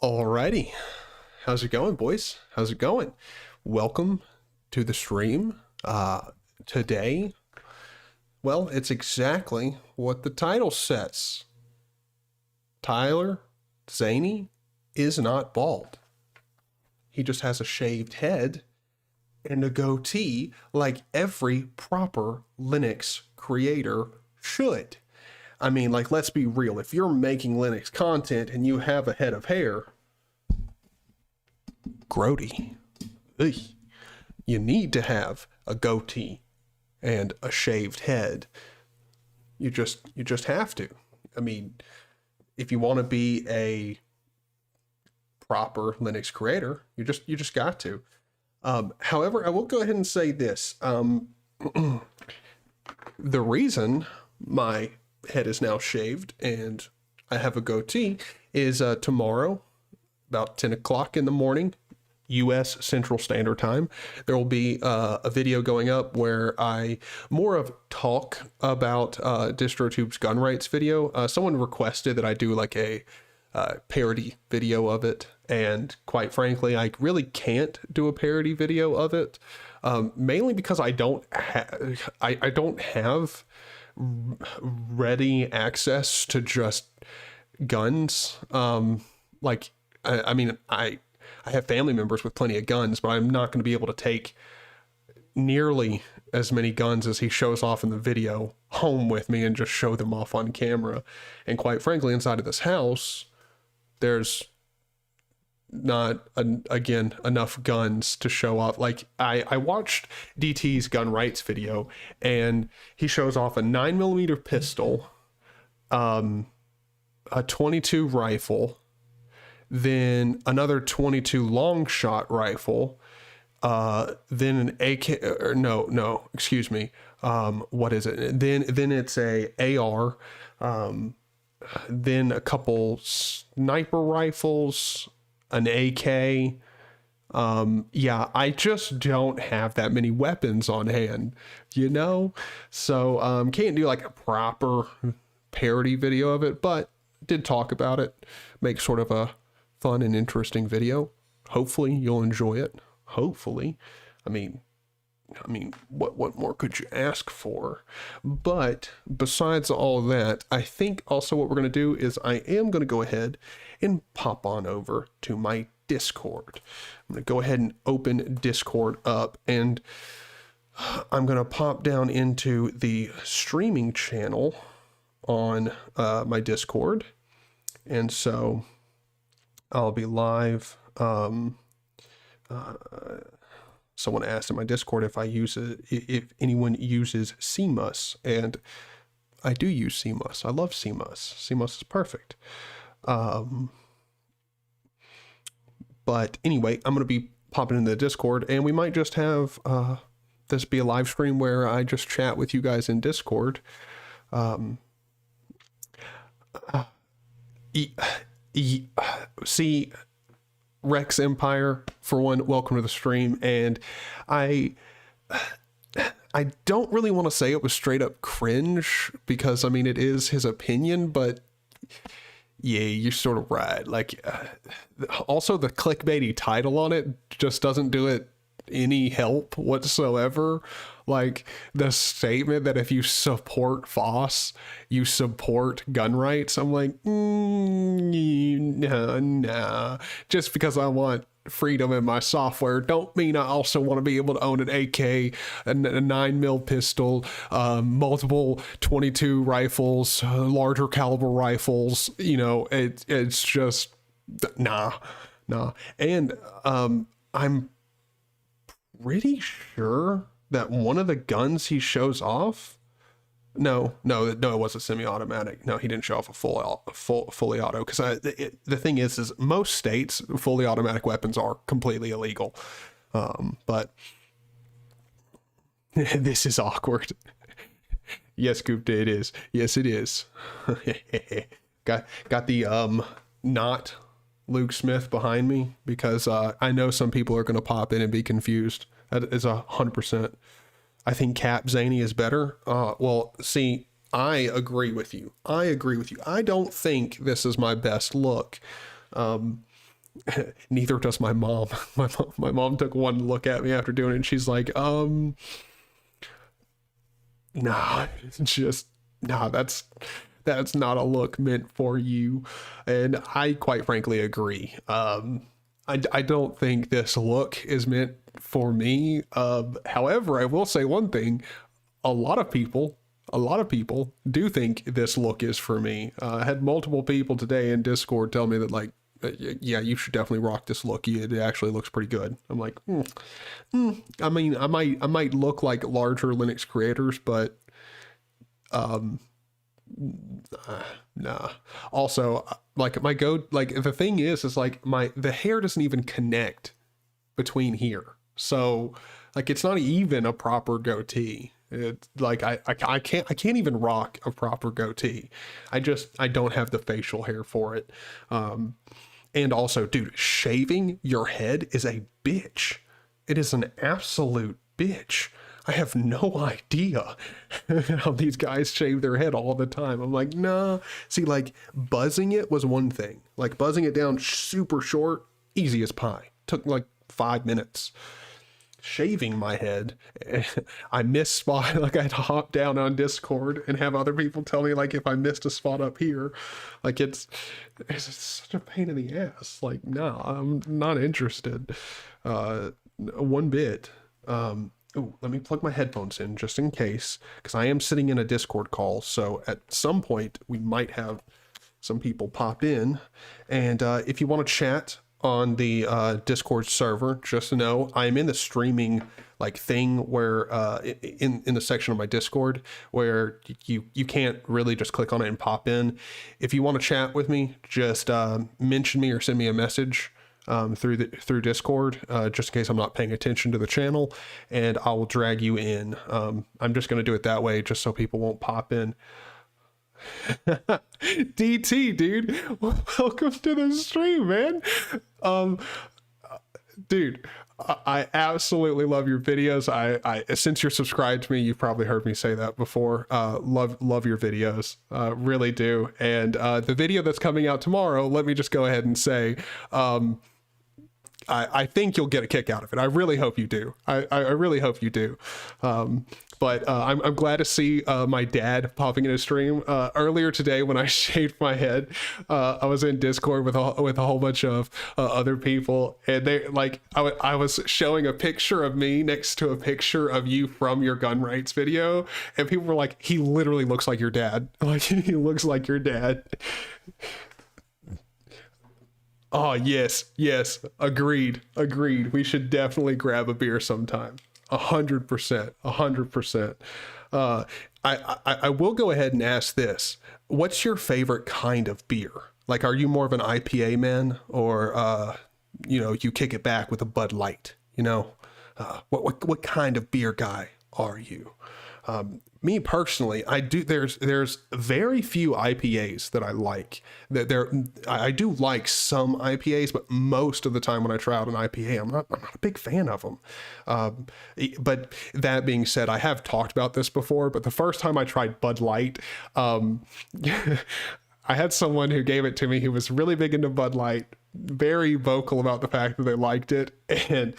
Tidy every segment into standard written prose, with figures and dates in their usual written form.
Alrighty, how's it going, boys? How's it going? Welcome to the stream. Today, well, it's exactly what the title says. Tyler Zaney is not bald. He just has a shaved head and a goatee like every proper Linux creator should. I mean, like, let's be real. If you're making Linux content and you have a head of hair, grody. Ugh. You need to have a goatee and a shaved head. You just have to. I mean, if you want to be a proper Linux creator, you just got to. However, I will go ahead and say this. The reason my head is now shaved and I have a goatee is tomorrow, about 10 o'clock in the morning, US Central Standard Time, there will be a video going up where I more of talk about DistroTube's gun rights video. Someone requested that I do like a parody video of it, and quite frankly, I really can't do a parody video of it, mainly because I don't have ready access to just guns. I have family members with plenty of guns, but I'm not going to be able to take nearly as many guns as he shows off in the video home with me and just show them off on camera. And quite frankly, inside of this house, there's not, again, enough guns to show off. Like, I watched DT's gun rights video, and he shows off a 9mm pistol, a 22 rifle, then another 22 long shot rifle, then an AK, or no, excuse me. What is it? Then it's a AR, then a couple sniper rifles, an AK. Yeah, I just don't have that many weapons on hand, so can't do like a proper parody video of it, but did talk about it, make sort of a fun and interesting video. Hopefully you'll enjoy it. Hopefully. I mean, what more could you ask for? But besides all that, I think also what we're going to do is I am going to go ahead and pop on over to my Discord. I'm going to go ahead and open Discord up, and I'm going to pop down into the streaming channel on my Discord. And so I'll be live. Someone asked in my Discord if if anyone uses CMOS, and I do use CMOS. I love CMOS. CMOS is perfect. But anyway, I'm going to be popping into the Discord, and we might just have this be a live stream where I just chat with you guys in Discord. See, Rex Empire, for one, welcome to the stream. And I don't really want to say it was straight up cringe, because I mean, it is his opinion, but yeah, you're sort of right. Like, also the clickbaity title on it just doesn't do it any help whatsoever. Like, the statement that if you support FOSS, you support gun rights. I'm like, nah. Just because I want freedom in my software don't mean I also want to be able to own an AK, a 9mm pistol, multiple 22 rifles, larger caliber rifles. It's just nah. And I'm pretty sure that one of the guns he shows off, no, it was a semi-automatic. No, he didn't show off a fully auto, because the thing is most states fully automatic weapons are completely illegal. But this is awkward. Yes, Gupta, it is. Yes, it is. got the not Luke Smith behind me, because I know some people are going to pop in and be confused. That is 100%. I think Cap Zaney is better. Well, see, I agree with you. I don't think this is my best look. Neither does my mom. My mom took one look at me after doing it, and she's like, nah, just nah, that's not a look meant for you. And I quite frankly agree. I don't think this look is meant for me. However, I will say one thing: a lot of people do think this look is for me. I had multiple people today in Discord tell me that, like, yeah, you should definitely rock this look. It actually looks pretty good. I'm like, I mean, I might look like larger Linux creators, but nah. Also, like, the thing is like the hair doesn't even connect between here. So like, it's not even a proper goatee. It's like, I can't even rock a proper goatee. I don't have the facial hair for it. And also, dude, shaving your head is a bitch. It is an absolute bitch. I have no idea how these guys shave their head all the time. I'm like, nah. See, like, buzzing it was one thing. Like, buzzing it down super short, easy as pie. Took like 5 minutes. Shaving my head, I missed spot. Like, I had to hop down on Discord and have other people tell me, like, if I missed a spot up here. Like, it's such a pain in the ass. Like, no, I'm not interested one bit. Ooh, let me plug my headphones in just in case, because I am sitting in a Discord call, so at some point we might have some people pop in. And if you want to chat on the Discord server, just know I'm in the streaming like thing where in the section of my Discord where you can't really just click on it and pop in. If you want to chat with me, just mention me or send me a message through Discord, just in case I'm not paying attention to the channel, and I will drag you in. I'm just going to do it that way just so people won't pop in. DT, dude, welcome to the stream, man. Dude, I absolutely love your videos. I since you're subscribed to me, you've probably heard me say that before. Love your videos, really do. And the video that's coming out tomorrow, let me just go ahead and say, I think you'll get a kick out of it. I really hope you do. I really hope you do. But I'm glad to see my dad popping in a stream. Earlier today when I shaved my head, I was in Discord with a whole bunch of other people, and they like I was showing a picture of me next to a picture of you from your gun rights video, and people were like, he literally looks like your dad. Like, he looks like your dad. Oh, yes, agreed. We should definitely grab a beer sometime. 100%. I will go ahead and ask this. What's your favorite kind of beer? Like, are you more of an IPA man, or, you kick it back with a Bud Light, what kind of beer guy are you? Me personally, there's very few IPAs that I like. I do like some IPAs, but most of the time when I try out an IPA, I'm not a big fan of them. But that being said, I have talked about this before, but the first time I tried Bud Light, I had someone who gave it to me who was really big into Bud Light, very vocal about the fact that they liked it, and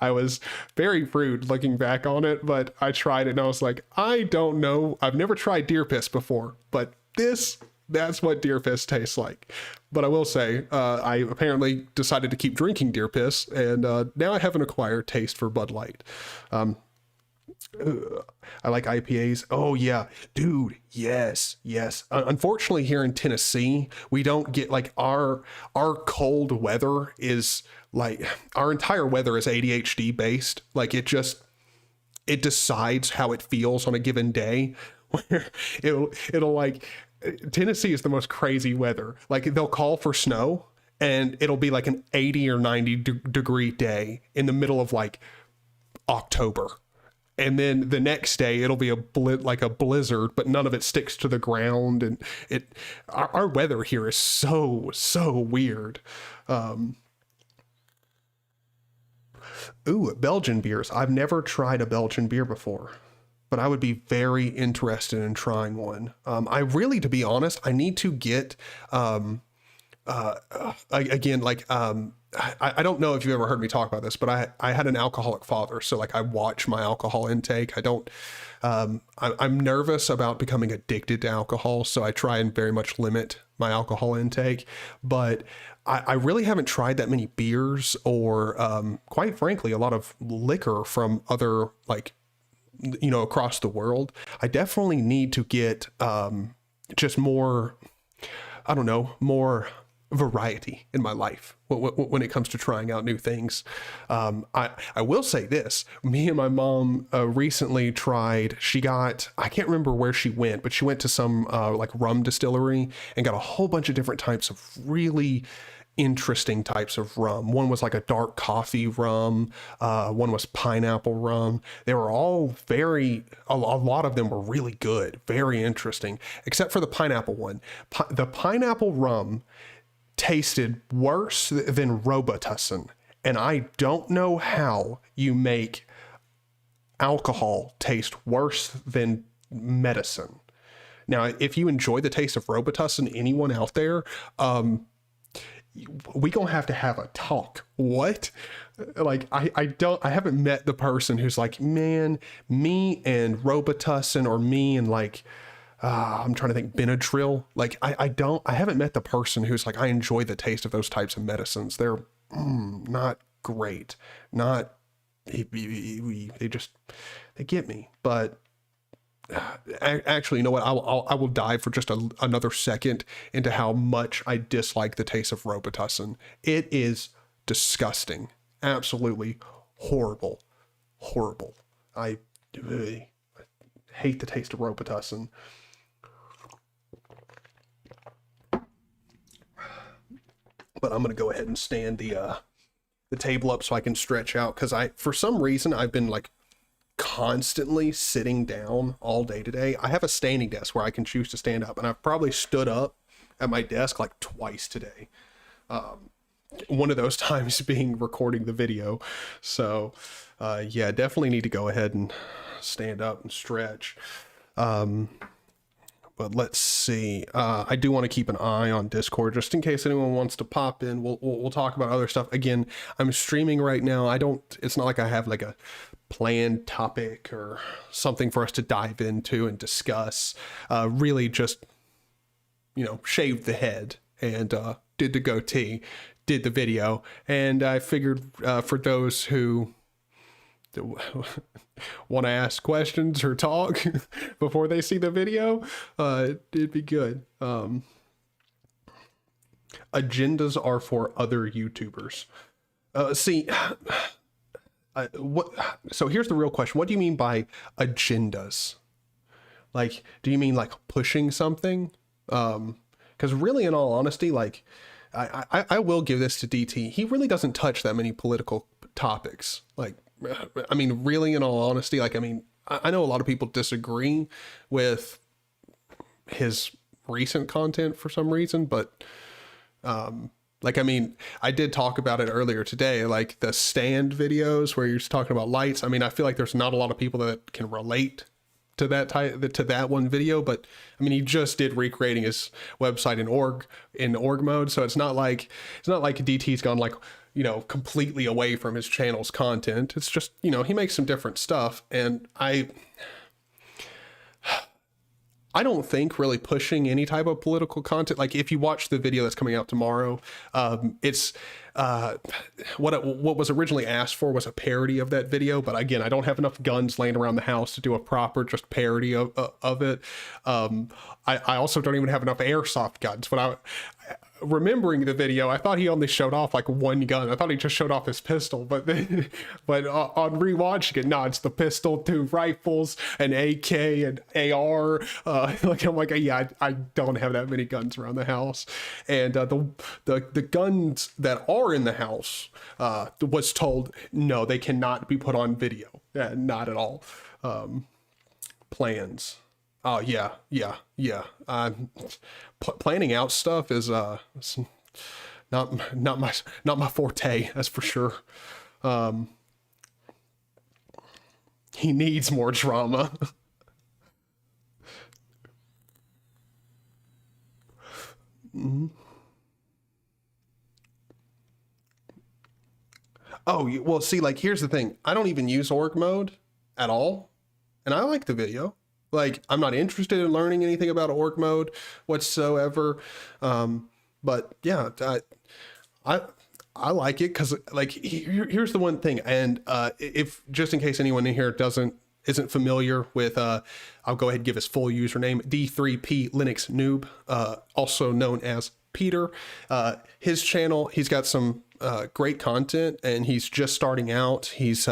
I was very rude looking back on it, but I tried it and I was like, I don't know. I've never tried deer piss before, but that's what deer piss tastes like. But I will say, I apparently decided to keep drinking deer piss, and now I have an acquired taste for Bud Light. I like IPAs. Oh yeah, dude. Yes. Unfortunately, here in Tennessee, we don't get, like, our cold weather is like, our entire weather is ADHD based. Like, it decides how it feels on a given day. Where it'll like, Tennessee is the most crazy weather. Like, they'll call for snow and it'll be like an 80 or 90 degree day in the middle of like October. And then the next day it'll be like a blizzard, but none of it sticks to the ground. And our weather here is so weird. Ooh, Belgian beers. I've never tried a Belgian beer before, but I would be very interested in trying one. I really, to be honest, I need to get again, like, I don't know if you ever heard me talk about this, but I had an alcoholic father. So like I watch my alcohol intake. I don't, I'm nervous about becoming addicted to alcohol. So I try and very much limit my alcohol intake, but I really haven't tried that many beers or, quite frankly, a lot of liquor from other, like, you know, across the world. I definitely need to get, just more, I don't know, more variety in my life when it comes to trying out new things. I will say this, me and my mom recently tried, I can't remember where she went, but she went to some like rum distillery and got a whole bunch of different types of really interesting types of rum. One was like a dark coffee rum. One was pineapple rum. They were all a lot of them were really good, very interesting, except for the pineapple one. The pineapple rum tasted worse than Robitussin. And I don't know how you make alcohol taste worse than medicine. Now, if you enjoy the taste of Robitussin, anyone out there, we gonna have to have a talk. What? Like, I haven't met the person who's like, man, me and Robitussin, or me and like, I'm trying to think, Benadryl. Like, I haven't met the person who's like, I enjoy the taste of those types of medicines. They're not great. Not, they get me. But actually, you know what? I will dive for just another second into how much I dislike the taste of Robitussin. It is disgusting. Absolutely horrible. Horrible. I hate the taste of Robitussin. But I'm going to go ahead and stand the table up so I can stretch out, because for some reason, I've been like constantly sitting down all day today. I have a standing desk where I can choose to stand up, and I've probably stood up at my desk like twice today. One of those times being recording the video. So yeah, definitely need to go ahead and stand up and stretch. But let's see. I do want to keep an eye on Discord just in case anyone wants to pop in. We'll talk about other stuff. Again, I'm streaming right now. It's not like I have like a planned topic or something for us to dive into and discuss. Really just, you know, shaved the head and did the goatee, did the video. And I figured for those who want to ask questions or talk before they see the video, it'd be good. Agendas are for other YouTubers. So here's the real question. What do you mean by agendas? Like, do you mean like pushing something? Because really, in all honesty, like, I will give this to DT. He really doesn't touch that many political topics. Like, I mean, really, in all honesty, like, I mean, I know a lot of people disagree with his recent content for some reason, but, like, I mean, I did talk about it earlier today, like the stand videos where you're just talking about lights. I mean, I feel like there's not a lot of people that can relate to that one video, but I mean, he just did recreating his website in org mode. So it's not like DT's gone like, you know, completely away from his channel's content. It's just, you know, he makes some different stuff. And I don't think really pushing any type of political content. Like, if you watch the video that's coming out tomorrow, it's what was originally asked for was a parody of that video. But again, I don't have enough guns laying around the house to do a proper just parody of it. I also don't even have enough airsoft guns. But remembering the video, I thought he only showed off like one gun. I thought he just showed off his pistol, but on rewatching it, no, it's the pistol, 2 rifles, an AK, an AR. Like, I'm like, yeah, I don't have that many guns around the house. And the guns that are in the house was told, no, they cannot be put on video. Not at all. Plans. Oh yeah. Planning out stuff is not my forte. That's for sure. He needs more drama. Oh, well, see, like, here's the thing. I don't even use org mode at all. And I like the video. Like, I'm not interested in learning anything about org mode whatsoever. But yeah, I, I like it because, like, here's the one thing. And if, just in case anyone in here isn't familiar with, I'll go ahead and give his full username, D3P Linux Noob, also known as Peter. His channel, he's got some great content, and he's just starting out. He's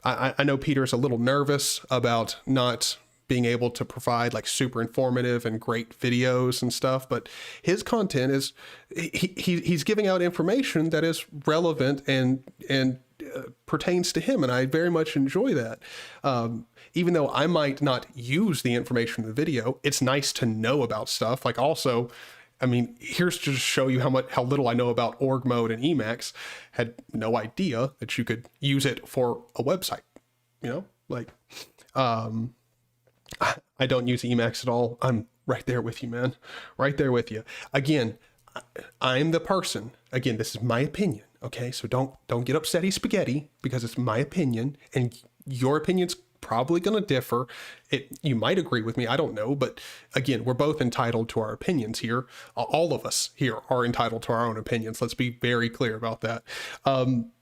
I know Peter's a little nervous about not being able to provide like super informative and great videos and stuff, but his content is he's giving out information that is relevant and pertains to him, and I very much enjoy that. Even though I might not use the information in the video, it's nice to know about stuff. Like, also, I mean, here's to show you how little I know about org mode and Emacs. Had no idea that you could use it for a website, you know, like, I don't use Emacs at all. I'm right there with you, man. Right there with you. Again, I'm the person, again, this is my opinion. Okay. So don't get upsetty spaghetti, because it's my opinion and your opinion's probably going to differ. You might agree with me, I don't know, but again, we're both entitled to our opinions here. All of us here are entitled to our own opinions. Let's be very clear about that. I'm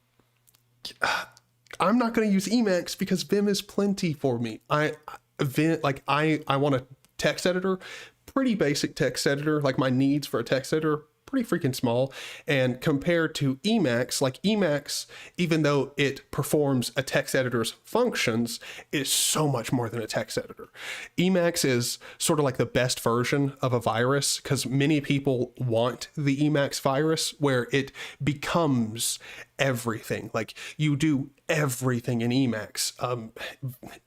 not going to use Emacs because Vim is plenty for me. I want a text editor, pretty basic text editor. Like, my needs for a text editor, pretty freaking small. And compared to Emacs, like, Emacs, even though it performs a text editor's functions, is so much more than a text editor. Emacs is sort of like the best version of a virus, because many people want the Emacs virus, where it becomes everything. Like, you do everything in Emacs.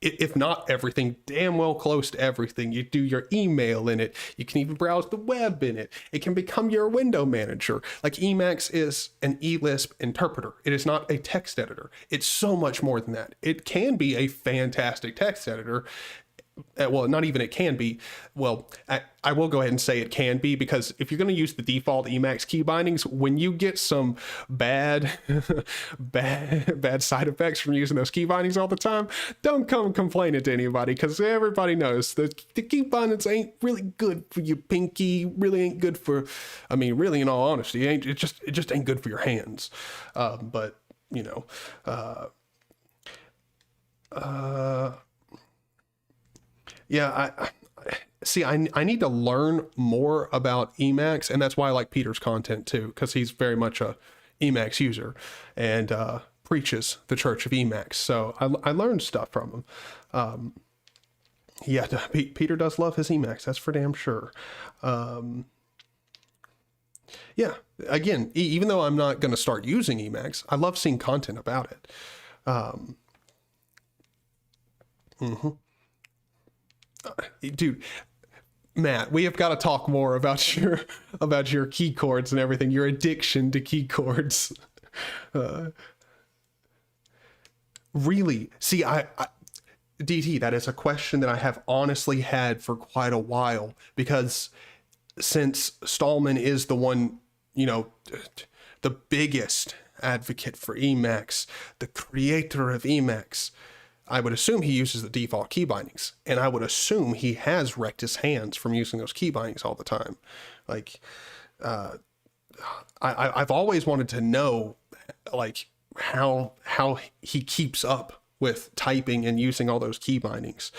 If not everything, damn well close to everything. You do your email in it. You can even browse the web in it. It can become your window manager. Like, Emacs is an eLisp interpreter. It is not a text editor. It's so much more than that. It can be a fantastic text editor. Well, not even it can be. Well, I will go ahead and say it can be, because if you're going to use the default Emacs key bindings, when you get some bad side effects from using those key bindings all the time, don't come complaining to anybody, because everybody knows the key bindings ain't really good for your pinky, really ain't good for, I mean, really, in all honesty, it just ain't good for your hands. But, you know, yeah, I need to learn more about Emacs, and that's why I like Peter's content too, because he's very much a Emacs user and preaches the Church of Emacs. So I learned stuff from him. Yeah, Peter does love his Emacs, that's for damn sure. Yeah, again, even though I'm not going to start using Emacs, I love seeing content about it. Dude, Matt, we have got to talk more about your key chords and everything, your addiction to key chords. Really? See, DT, that is a question that I have honestly had for quite a while, because since Stallman is the one, you know, the biggest advocate for Emacs, the creator of Emacs, I would assume he uses the default key bindings, and I would assume he has wrecked his hands from using those key bindings all the time. Like, I've always wanted to know, like, how he keeps up with typing and using all those key bindings.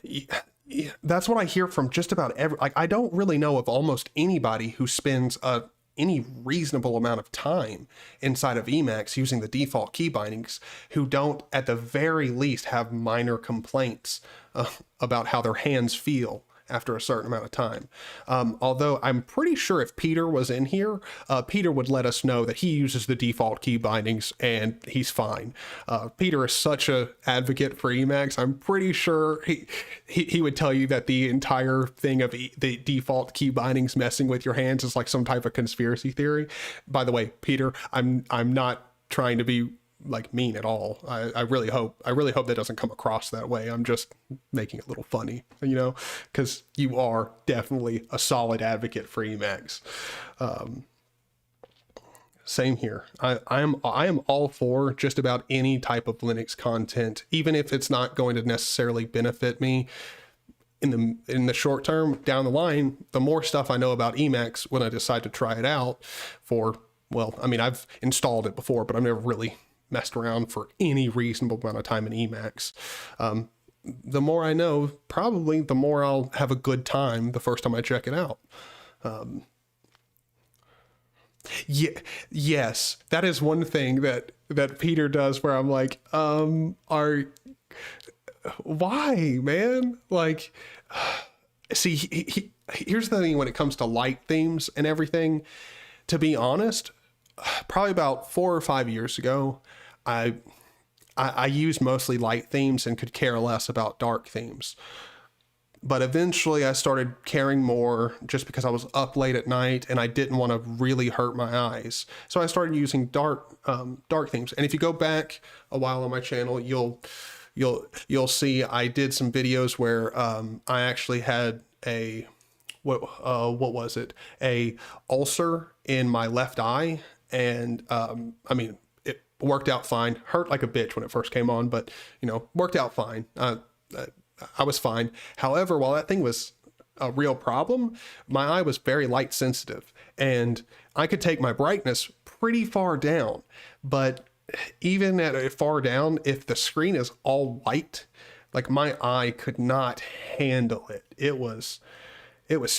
Yeah, that's what I hear from just about like, I don't really know of almost anybody who spends any reasonable amount of time inside of Emacs using the default key bindings who don't at the very least have minor complaints about how their hands feel after a certain amount of time. Although I'm pretty sure if Peter was in here, Peter would let us know that he uses the default key bindings and he's fine. Peter is such a advocate for Emacs. I'm pretty sure he would tell you that the entire thing of the default key bindings messing with your hands is like some type of conspiracy theory. By the way, Peter, I'm not trying to be like mean at all. I really hope that doesn't come across that way. I'm just making it a little funny, you know, because you are definitely a solid advocate for Emacs. Same here. I am all for just about any type of Linux content, even if it's not going to necessarily benefit me in the short term. Down the line, the more stuff I know about Emacs when I decide to try it out for, well, I mean, I've installed it before, but I've never really messed around for any reasonable amount of time in Emacs. The more I know, probably the more I'll have a good time the first time I check it out. Yeah, yes, that is one thing that Peter does where I'm like, why, man? Like, see, here's the thing when it comes to light themes and everything. To be honest, probably about 4 or 5 years ago, I used mostly light themes and could care less about dark themes. But eventually I started caring more just because I was up late at night and I didn't want to really hurt my eyes. So I started using dark themes. And if you go back a while on my channel, you'll see I did some videos where I actually had a what was it? A ulcer in my left eye, and I mean, it worked out fine. Hurt like a bitch when it first came on, but you know, worked out fine. I was fine. However, while that thing was a real problem, my eye was very light sensitive, and I could take my brightness pretty far down. But even at a far down, if the screen is all white, like my eye could not handle it. It was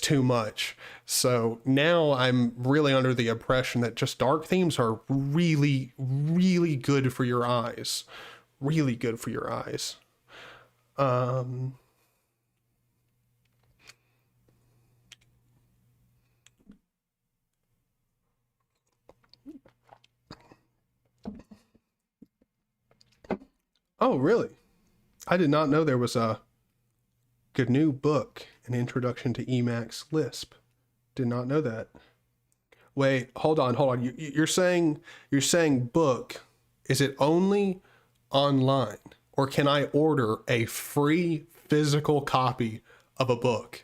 too much. So now I'm really under the impression that just dark themes are really, really good for your eyes. Really good for your eyes. Oh, really? I did not know there was a GNU book, An Introduction to Emacs Lisp. Did not know that. Wait, hold on. You're saying book. Is it only online? Or can I order a free physical copy of a book?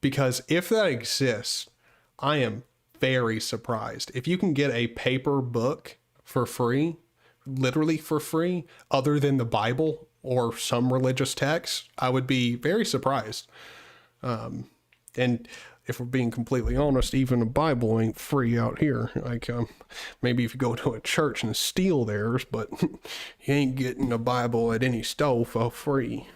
Because if that exists, I am very surprised. If you can get a paper book for free, literally for free, other than the Bible or some religious text, I would be very surprised. And if we're being completely honest, even the Bible ain't free out here. Like, maybe if you go to a church and steal theirs, but you ain't getting a Bible at any store for free.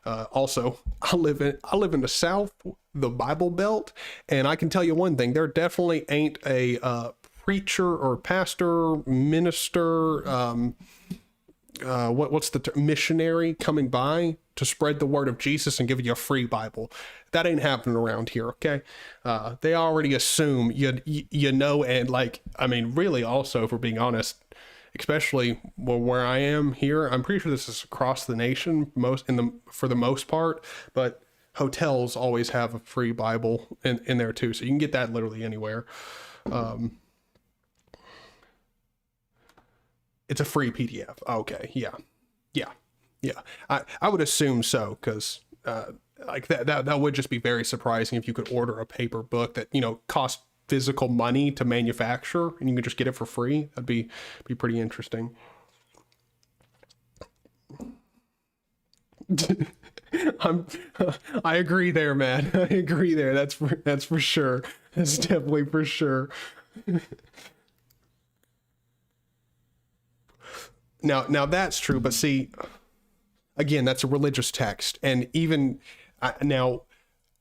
Also, I live in the South, the Bible Belt, and I can tell you one thing: there definitely ain't a preacher or pastor, minister, what's the missionary coming by to spread the word of Jesus and give you a free Bible. That ain't happening around here, okay? They already assume you know, and like, I mean, really also, if we're being honest, especially where I am here, I'm pretty sure this is across the nation for the most part, but hotels always have a free Bible in there too, so you can get that literally anywhere. It's a free PDF. Okay, yeah. I would assume so, because like that would just be very surprising if you could order a paper book that, you know, cost physical money to manufacture and you can just get it for free. That'd be pretty interesting. I agree there, man. I agree there. That's for sure. That's definitely for sure. Now that's true, but see, again, that's a religious text, and even now,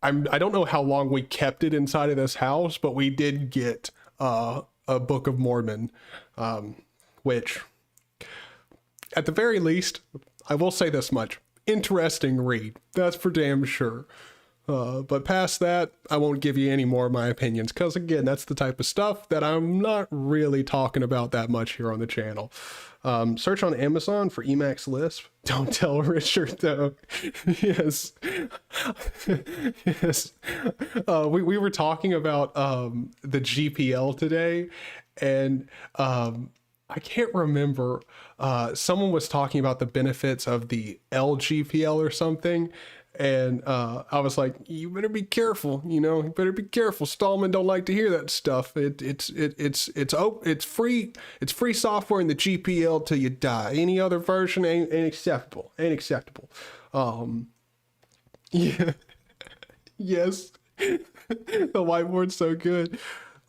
I don't know how long we kept it inside of this house, but we did get a Book of Mormon, which, at the very least, I will say this much: interesting read. That's for damn sure. But past that, I won't give you any more of my opinions, because again, that's the type of stuff that I'm not really talking about that much here on the channel. Search on Amazon for Emacs Lisp. Don't tell Richard, though. Yes. Yes. We were talking about the GPL today, and I can't remember. Someone was talking about the benefits of the LGPL or something. And I was like, you better be careful, you better be careful. Stallman don't like to hear that stuff. It's free software in the GPL till you die. Any other version ain't acceptable. Ain't acceptable. Yeah. Yes. The whiteboard's so good.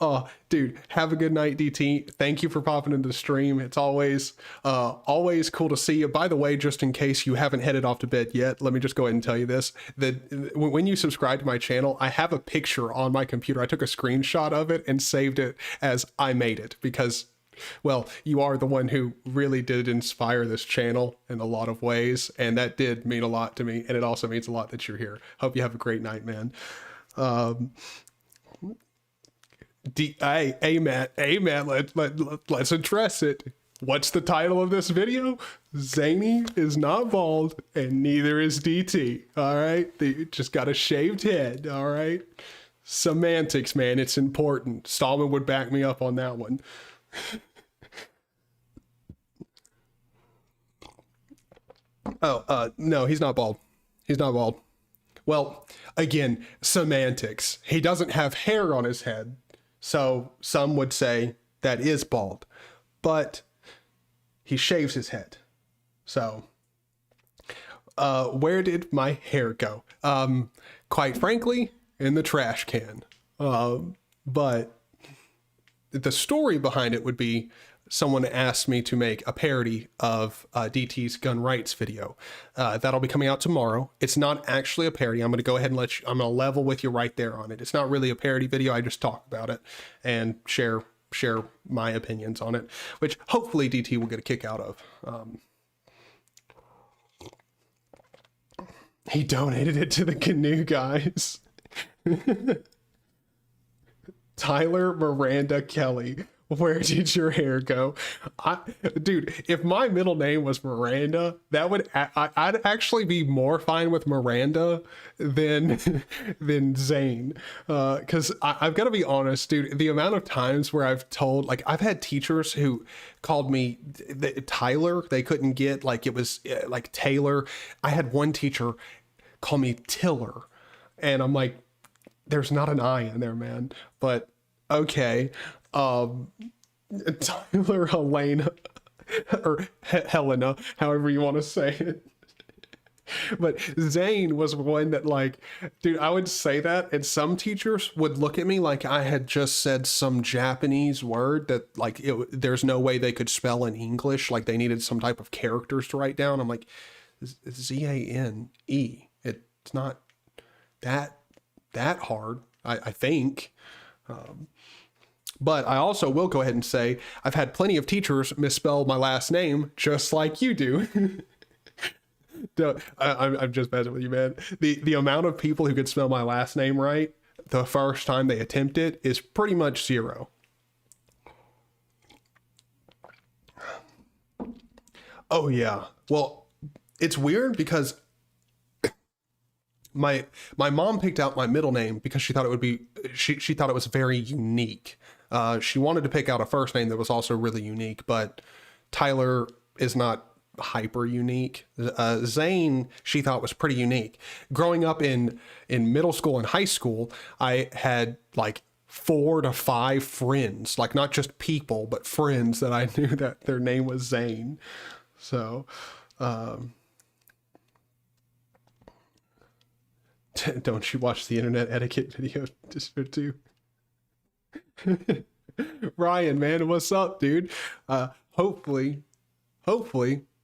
Oh, dude, have a good night, DT. Thank you for popping into the stream. It's always cool to see you. By the way, just in case you haven't headed off to bed yet, let me just go ahead and tell you this. That when you subscribe to my channel, I have a picture on my computer. I took a screenshot of it and saved it as I made it because, well, you are the one who really did inspire this channel in a lot of ways. And that did mean a lot to me. And it also means a lot that you're here. Hope you have a great night, man. Let's address it. What's the title of this video? Zaney is not bald and neither is DT. All right, they just got a shaved head. All right, semantics, man, it's important. Stallman would back me up on that one. No, he's not bald. He's not bald. Well, again, semantics. He doesn't have hair on his head. So some would say that is bald, but he shaves his head. So, where did my hair go? Quite frankly, in the trash can. But the story behind it would be someone asked me to make a parody of DT's gun rights video. That'll be coming out tomorrow. It's not actually a parody. I'm going to go ahead and I'm going to level with you right there on it. It's not really a parody video. I just talk about it and share my opinions on it, which hopefully DT will get a kick out of. He donated it to the canoe guys. Tyler Miranda Kelly. Where did your hair go? Dude, if my middle name was Miranda, that would I'd actually be more fine with Miranda than Zane. Because I've got to be honest, dude, the amount of times where I've told, like, I've had teachers who called me Tyler. They couldn't get, like, it was like Taylor. I had one teacher call me Tiller. And I'm like, there's not an I in there, man. But okay. Tyler Helena or Helena, however you want to say it. But Zane was one that, like, dude, I would say that and some teachers would look at me like I had just said some Japanese word that, like, there's no way they could spell in English. Like, they needed some type of characters to write down. I'm like, Z-A-N-E. It's not that hard, I think. But I also will go ahead and say I've had plenty of teachers misspell my last name just like you do. I'm just messing with you, man. The amount of people who could spell my last name right the first time they attempt it is pretty much zero. Oh yeah. Well, it's weird because my mom picked out my middle name because she thought it would be she thought it was very unique. She wanted to pick out a first name that was also really unique, but Tyler is not hyper unique. Zane, she thought was pretty unique. Growing up in middle school and high school, I had like 4 to 5 friends, like not just people, but friends that I knew that their name was Zane. So, don't you watch the internet etiquette video just for 2? Ryan, man, what's up, dude? Hopefully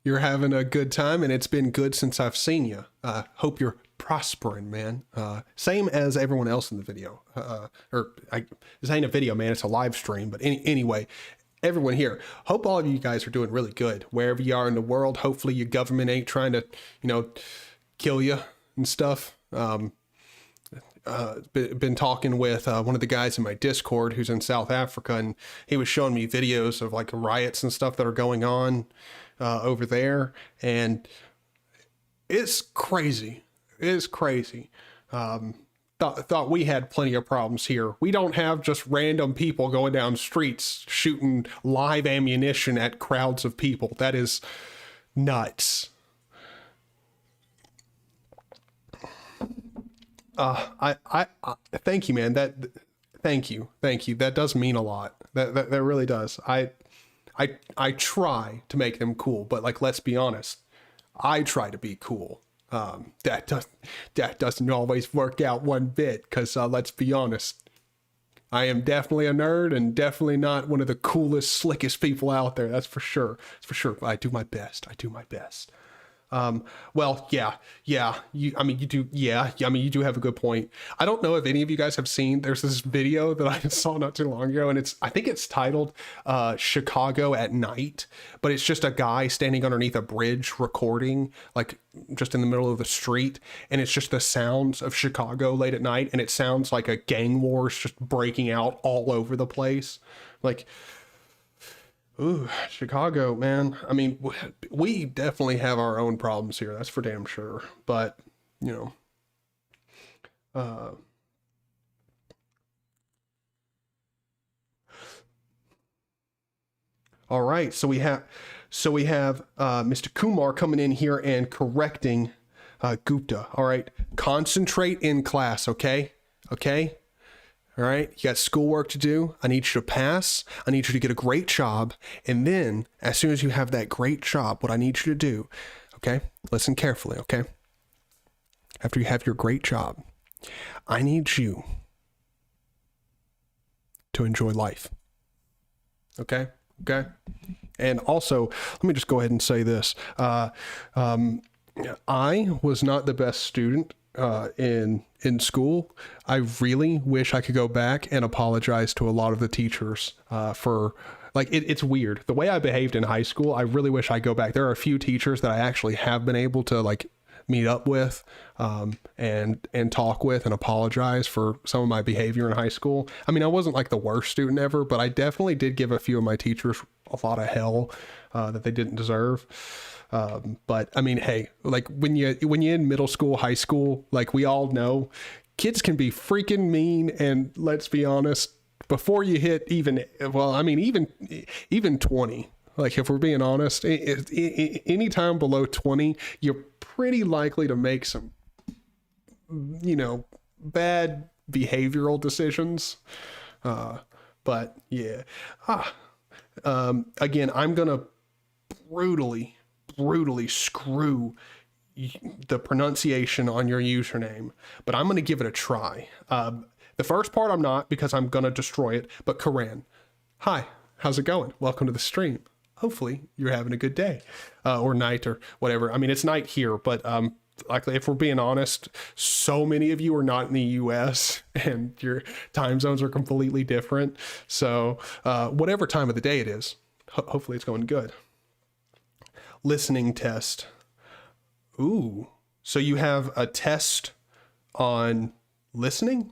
you're having a good time, and it's been good since I've seen you. Hope you're prospering, man. Same as everyone else in the video. This ain't a video, man. It's a live stream. But anyway, everyone here, hope all of you guys are doing really good wherever you are in the world. Hopefully your government ain't trying to, kill you and stuff. Been talking with one of the guys in my Discord who's in South Africa, and he was showing me videos of like riots and stuff that are going on over there, and it's crazy. It's crazy. thought we had plenty of problems here. We don't have just random people going down streets shooting live ammunition at crowds of people. That is nuts. I thank you, man. Thank you. That does mean a lot. That really does. I try to make them cool, but like, let's be honest, I try to be cool. That doesn't always work out one bit, because let's be honest, I am definitely a nerd and definitely not one of the coolest, slickest people out there. That's for sure. That's for sure. But I do my best. Well, yeah, you do have a good point. I don't know if any of you guys have seen, there's this video that I saw not too long ago, and I think it's titled, Chicago at Night, but it's just a guy standing underneath a bridge recording, like just in the middle of the street. And it's just the sounds of Chicago late at night. And it sounds like a gang war's just breaking out all over the place. Like, ooh, Chicago, man. I mean, we definitely have our own problems here. That's for damn sure. But, you know, all right. So we have Mr. Kumar coming in here and correcting Gupta. All right. Concentrate in class. Okay. All right, you got schoolwork to do. I need you to pass. I need you to get a great job. And then, as soon as you have that great job, what I need you to do, okay, listen carefully, okay? After you have your great job, I need you to enjoy life. Okay? And also, let me just go ahead and say this. I was not the best student in school. I really wish I could go back and apologize to a lot of the teachers for, like, it's weird the way I behaved in high school. I really wish I go back. There are a few teachers that I actually have been able to like meet up with and talk with and apologize for some of my behavior in high school. I mean, I wasn't like the worst student ever, but I definitely did give a few of my teachers a lot of hell that they didn't deserve. But I mean, hey, like when you're in middle school, high school, like we all know, kids can be freaking mean. And let's be honest, before you hit even 20, like if we're being honest, any time below 20, you're pretty likely to make some, you know, bad behavioral decisions. But yeah, again, I'm going to brutally screw the pronunciation on your username, but I'm going to give it a try. The first part I'm not, because I'm going to destroy it. But Karan, hi, how's it going? Welcome to the stream. Hopefully you're having a good day or night or whatever. I mean, it's night here, but like if we're being honest, so many of you are not in the US and your time zones are completely different. So whatever time of the day it is, hopefully it's going good. Listening test. Ooh, so you have a test on listening?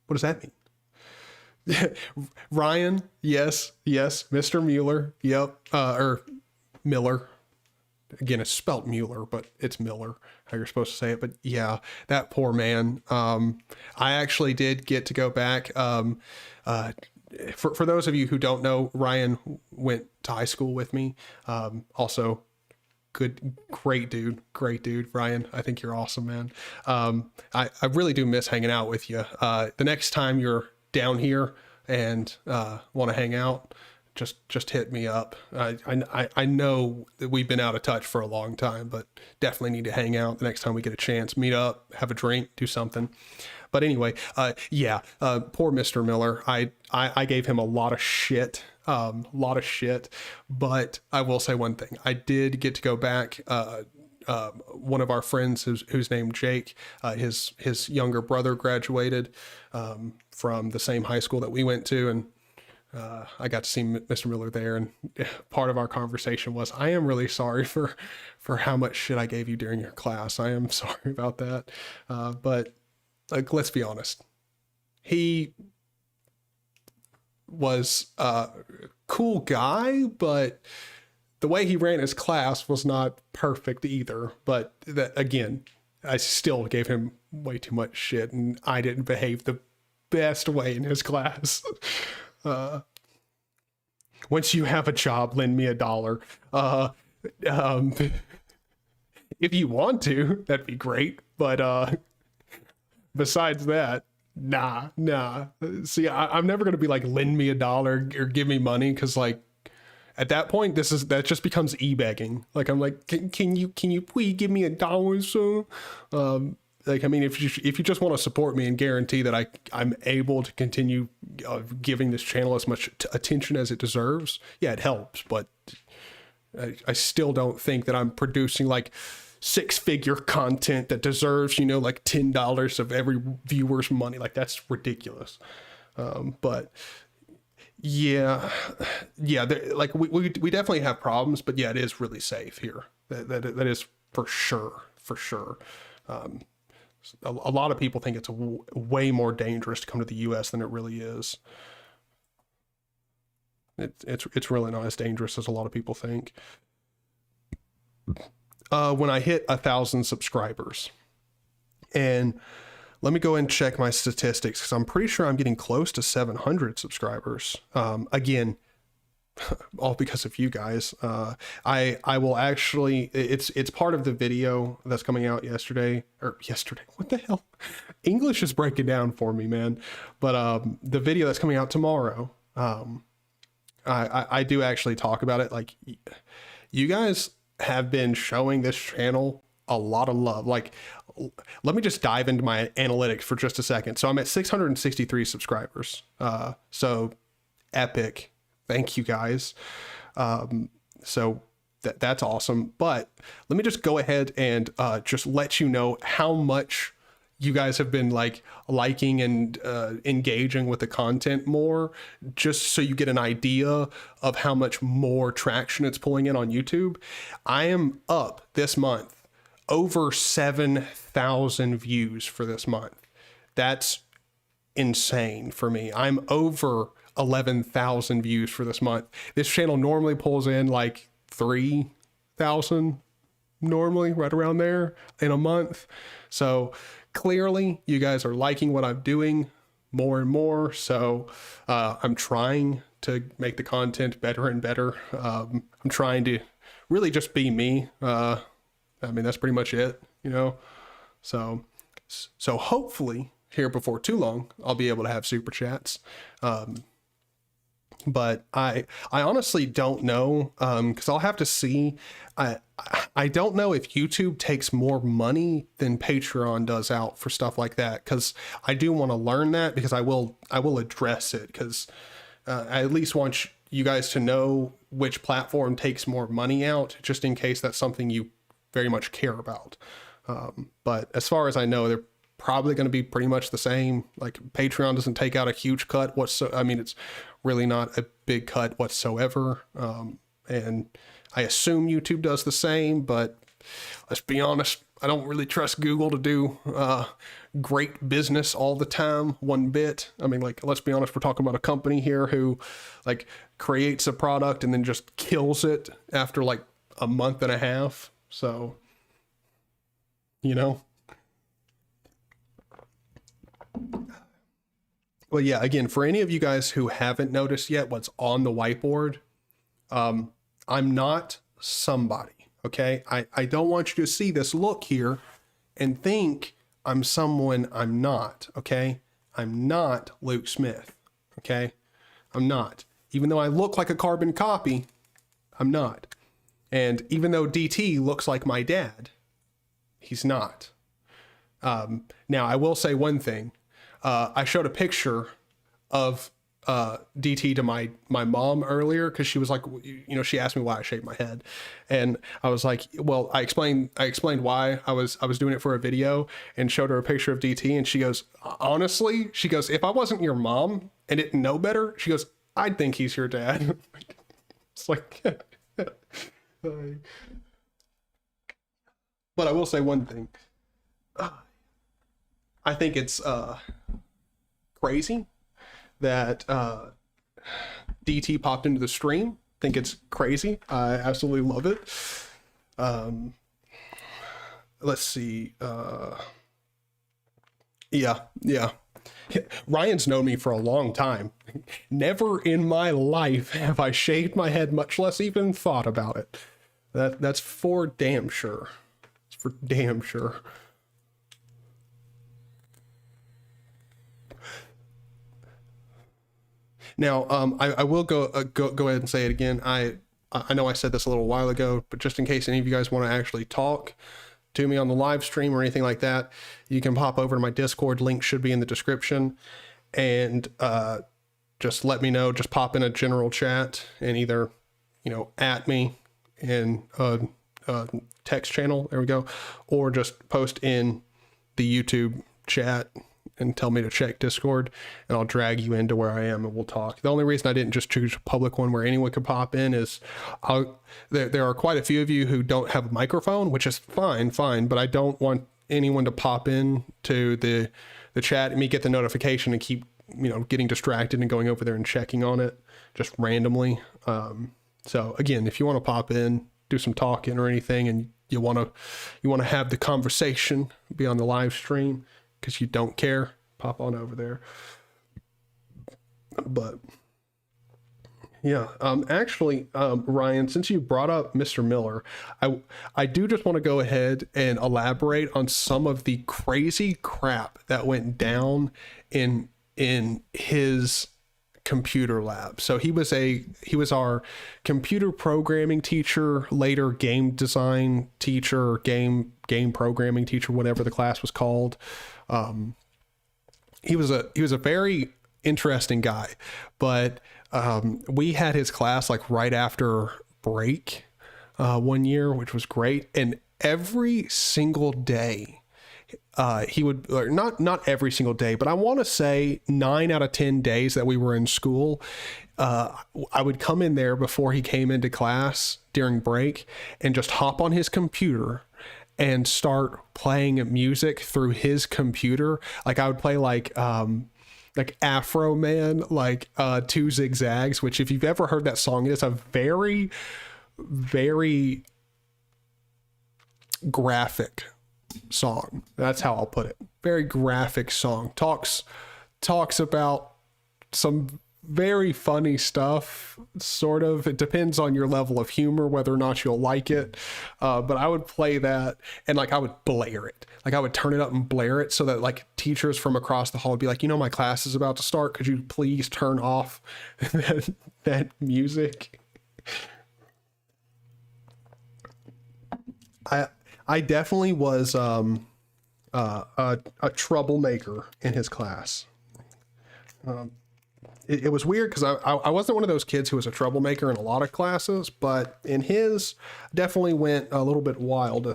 What does that mean? Ryan, yes, Mr. Mueller, yep, or Miller. Again, it's spelt Mueller, but it's Miller, how you're supposed to say it. But yeah, that poor man. I actually did get to go back. For those of you who don't know, Ryan went to high school with me. Also, great dude, Ryan. I think you're awesome, man. I really do miss hanging out with you. The next time you're down here and want to hang out, just hit me up. I know that we've been out of touch for a long time, but definitely need to hang out the next time we get a chance. Meet up, have a drink, do something. But anyway, poor Mr. Miller. I gave him a lot of shit. But I will say one thing. I did get to go back. One of our friends who's named Jake, his younger brother graduated from the same high school that we went to, and I got to see Mr. Miller there, and part of our conversation was, I am really sorry for how much shit I gave you during your class. I am sorry about that. But like, let's be honest. He was a cool guy, but the way he ran his class was not perfect either. But that, again, I still gave him way too much shit, and I didn't behave the best way in his class. Once you have a job, lend me $1. If you want to, that'd be great. But besides that, nah. See, I'm never gonna be like, lend me $1 or give me money, because like at that point, that just becomes e-begging. Like, I'm like, can you please give me $1, so? Like, I mean, if you just want to support me and guarantee that I'm able to continue giving this channel as much attention as it deserves, yeah, it helps. But I still don't think that I'm producing like 6-figure content that deserves, you know, like $10 of every viewer's money. Like, that's ridiculous. But yeah, like we definitely have problems, but yeah, it is really safe here. That is for sure. A lot of people think it's way more dangerous to come to the US than it really is. It's really not as dangerous as a lot of people think. When I hit 1,000 subscribers, and let me go and check my statistics, because I'm pretty sure I'm getting close to 700 subscribers. Again, all because of you guys. I will actually, it's part of the video that's coming out yesterday. What the hell? English is breaking down for me, man. But the video that's coming out tomorrow, I do actually talk about it. Like, you guys have been showing this channel a lot of love. Like, let me just dive into my analytics for just a second. So I'm at 663 subscribers. So epic. Thank you guys. So that's awesome. But let me just go ahead and just let you know how much you guys have been like liking and engaging with the content more, just so you get an idea of how much more traction it's pulling in on YouTube. I am up this month over 7,000 views for this month. That's insane for me. I'm over 11,000 views for this month. This channel normally pulls in like 3,000, normally right around there in a month. So clearly you guys are liking what I'm doing more and more. So I'm trying to make the content better and better. I'm trying to really just be me. I mean, that's pretty much it, you know? So hopefully here before too long, I'll be able to have super chats. But I honestly don't know, because I'll have to see. I don't know if YouTube takes more money than Patreon does out for stuff like that, because I do want to learn that, because I will address it, because I at least want you guys to know which platform takes more money out, just in case that's something you very much care about. But as far as I know, they're probably going to be pretty much the same. Like, Patreon doesn't take out a huge cut I mean, it's really not a big cut whatsoever. And I assume YouTube does the same, but let's be honest, I don't really trust Google to do great business all the time, one bit. I mean, like, let's be honest, we're talking about a company here who like creates a product and then just kills it after like a month and a half. So, you know. Well, yeah, again, for any of you guys who haven't noticed yet what's on the whiteboard, I'm not somebody, okay? I don't want you to see this look here and think I'm someone I'm not, okay? I'm not Luke Smith, okay? I'm not. Even though I look like a carbon copy, I'm not. And even though DT looks like my dad, he's not. Now, I will say one thing. I showed a picture of DT to my mom earlier, because she was like, you know, she asked me why I shaved my head, and I was like, well, I explained why I was doing it for a video, and showed her a picture of DT, and she goes, honestly, she goes, if I wasn't your mom and didn't know better, she goes, I'd think he's your dad. It's like, but I will say one thing. I think it's crazy that DT popped into the stream. I think it's crazy. I absolutely love it. Let's see. Yeah, yeah. Ryan's known me for a long time. Never in my life have I shaved my head, much less even thought about it. That's for damn sure. It's for damn sure. Now, I will go ahead and say it again. I know I said this a little while ago, but just in case any of you guys want to actually talk to me on the live stream or anything like that, you can pop over to my Discord. Link should be in the description, and just let me know. Just pop in a general chat and either, at me in a text channel. There we go, or just post in the YouTube chat and tell me to check Discord, and I'll drag you into where I am and we'll talk. The only reason I didn't just choose a public one where anyone could pop in is there are quite a few of you who don't have a microphone, which is fine, but I don't want anyone to pop in to the chat and me get the notification and keep, getting distracted and going over there and checking on it just randomly. So again, if you want to pop in, do some talking or anything, and you want to have the conversation, be on the live stream, because you don't care, pop on over there. But yeah, actually, Ryan, since you brought up Mr. Miller, I do just want to go ahead and elaborate on some of the crazy crap that went down in his computer lab. So he was our computer programming teacher, later game design teacher, game programming teacher, whatever the class was called. He was a very interesting guy, but we had his class like right after break one year, which was great. And every single day he would, or not every single day, but I want to say 9 out of 10 days that we were in school, I would come in there before he came into class during break and just hop on his computer and start playing music through his computer. Like I would play like Afro Man, like Two Zigzags, which if you've ever heard that song, it's a very, very graphic song. That's how I'll put it. Very graphic song. Talks about some very funny stuff, sort of. It depends on your level of humor whether or not you'll like it, but I would play that and like I would blare it, like I would turn it up and blare it so that like teachers from across the hall would be like, my class is about to start, could you please turn off that music. I definitely was a troublemaker in his class. It was weird because I wasn't one of those kids who was a troublemaker in a lot of classes, but in his, definitely went a little bit wild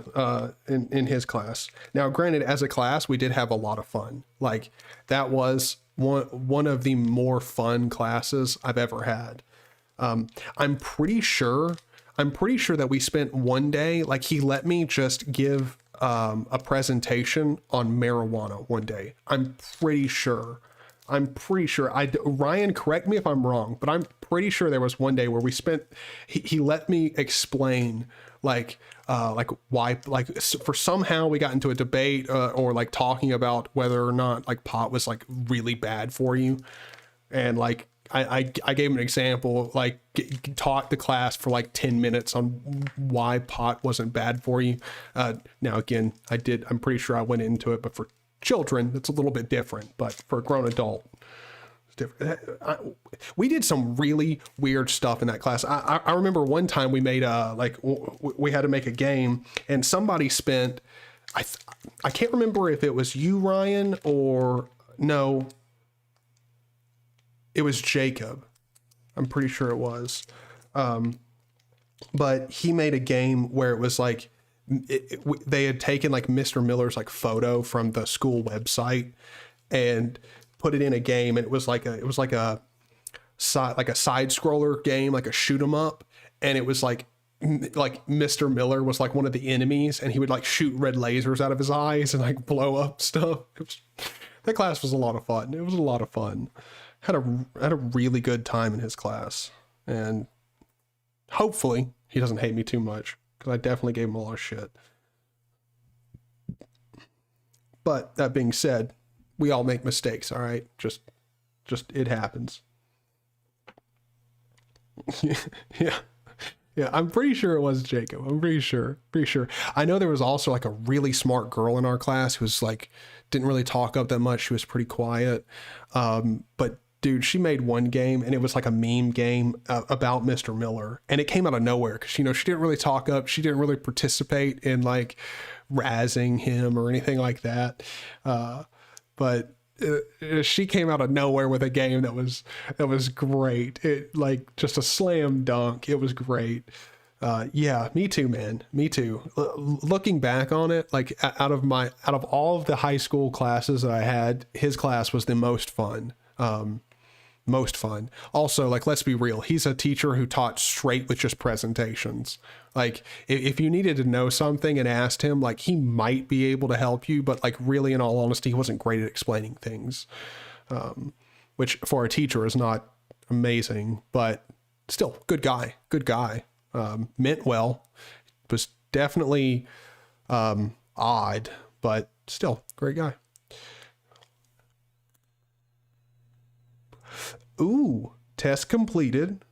in his class. Now, granted, as a class, we did have a lot of fun. Like that was one of the more fun classes I've ever had. I'm pretty sure that we spent one day, like he let me just give a presentation on marijuana one day. I'm pretty sure. Ryan, correct me if I'm wrong, but I'm pretty sure there was one day where he let me explain like why, like for somehow we got into a debate or like talking about whether or not like pot was like really bad for you. And like, I gave him an example, like taught the class for like 10 minutes on why pot wasn't bad for you. Now again, I'm pretty sure I went into it, but for children, it's a little bit different, but for a grown adult, it's different. We did some really weird stuff in that class. I remember one time we made we had to make a game and somebody spent, I can't remember if it was you, Ryan, or no, it was Jacob. I'm pretty sure it was. But he made a game where it was like, they had taken like Mr. Miller's like photo from the school website and put it in a game. And it was like a side scroller game, like a shoot 'em up. And it was like Mr. Miller was like one of the enemies and he would like shoot red lasers out of his eyes and like blow up stuff. That class was a lot of fun. It was a lot of fun. Had a really good time in his class, and hopefully he doesn't hate me too much because I definitely gave him a lot of shit. But that being said, We all make mistakes. All right. Just it happens. Yeah. Yeah, I'm pretty sure it was Jacob. I'm pretty sure. I know there was also like a really smart girl in our class who was like, didn't really talk up that much. She was pretty quiet. But dude, she made one game and it was like a meme game about Mr. Miller. And it came out of nowhere because, you know, she didn't really talk up. She didn't really participate in like razzing him or anything like that. But she came out of nowhere with a game that was great. It like just a slam dunk. It was great. Yeah, me too, man. Me too. Looking back on it, like out of all of the high school classes that I had, his class was the most fun. Most fun. Also, like, let's be real. He's a teacher who taught straight with just presentations. Like, if you needed to know something and asked him, like, he might be able to help you, but like, really, in all honesty, he wasn't great at explaining things, which for a teacher is not amazing, but still, good guy. Meant well. Was definitely odd, but still, great guy. Ooh, test completed.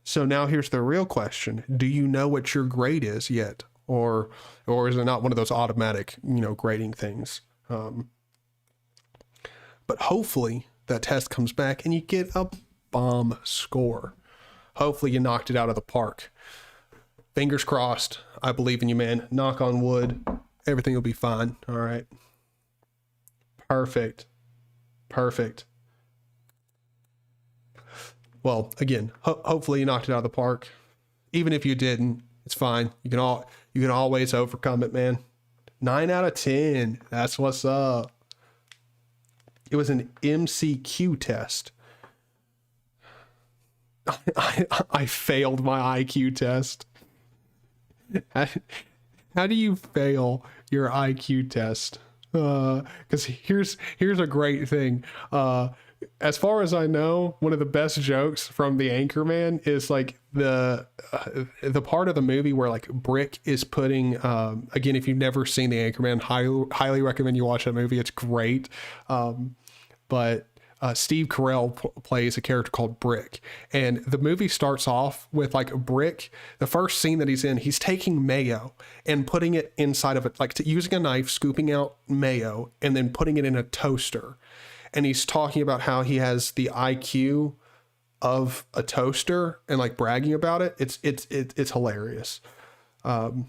So now here's the real question. Do you know what your grade is yet? Or is it not one of those automatic, you know, grading things? But hopefully that test comes back and you get a bomb score. Hopefully you knocked it out of the park. Fingers crossed. I believe in you, man. Knock on wood. Everything will be fine. All right. Perfect. Well, again, hopefully you knocked it out of the park. Even if you didn't, it's fine. You can always overcome it, man. 9 out of 10. That's what's up. It was an MCQ test. I failed my IQ test. How do you fail your IQ test? Because here's a great thing. As far as I know, one of the best jokes from the Anchorman is like the part of the movie where like Brick is putting, again, if you've never seen the Anchorman, highly recommend you watch that movie. It's great. But Steve Carell plays a character called Brick, and the movie starts off with like Brick. The first scene that he's in, he's taking mayo and putting it inside of it, like using a knife, scooping out mayo and then putting it in a toaster. And he's talking about how he has the IQ of a toaster and like bragging about it. It's hilarious. Oh,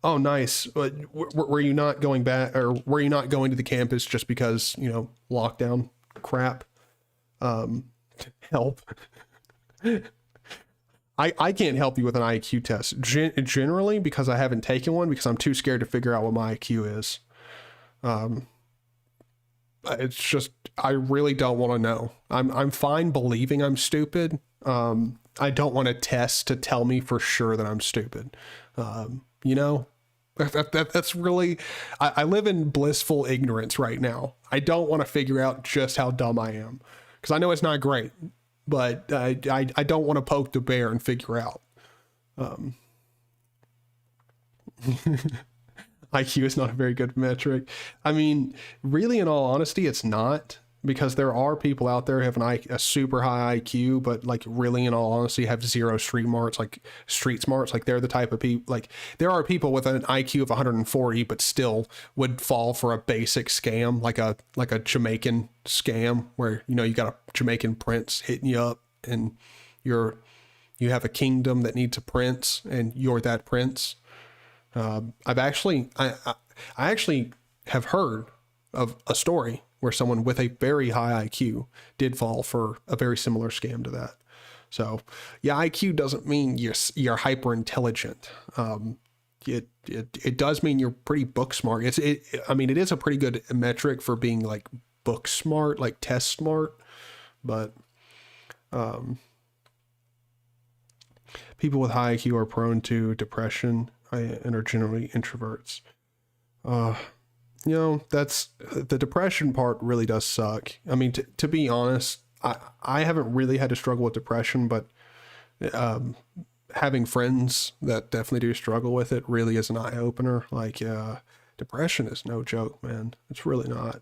nice. Were you not going back, or were you not going to the campus just because, you know, lockdown crap? Help. I can't help you with an IQ test generally because I haven't taken one because I'm too scared to figure out what my IQ is. It's just, I really don't want to know. I'm fine believing I'm stupid. I don't want a test to tell me for sure that I'm stupid. You know, that's really, I live in blissful ignorance right now. I don't want to figure out just how dumb I am because I know it's not great, but I don't want to poke the bear and figure out. IQ is not a very good metric. I mean, really, in all honesty, it's not, because there are people out there who have a super high IQ, but like really, in all honesty, have zero street smarts. Like they're the type of people, like there are people with an IQ of 140, but still would fall for a basic scam, like a Jamaican scam where, you know, you got a Jamaican prince hitting you up and you have a kingdom that needs a prince and you're that prince. I actually have heard of a story where someone with a very high IQ did fall for a very similar scam to that. So yeah, IQ doesn't mean you're hyper intelligent. It does mean you're pretty book smart. I mean, it is a pretty good metric for being like book smart, like test smart, but, people with high IQ are prone to depression and are generally introverts. You know, that's the depression part really does suck. I mean, to be honest, I haven't really had to struggle with depression, but having friends that definitely do struggle with it really is an eye opener. Like, Depression is no joke, man. It's really not.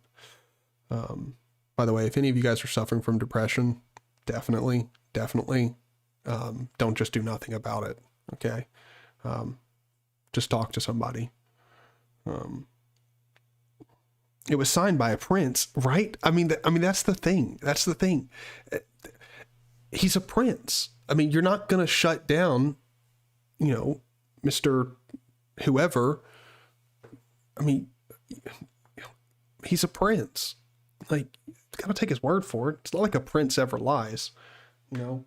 By the way, if any of you guys are suffering from depression, definitely, don't just do nothing about it. Okay. Just talk to somebody. It was signed by a prince, right? I mean, that's the thing. That's the thing. He's a prince. I mean, you're not going to shut down, you know, Mr. Whoever. I mean, he's a prince. Like, gotta take his word for it. It's not like a prince ever lies, you know?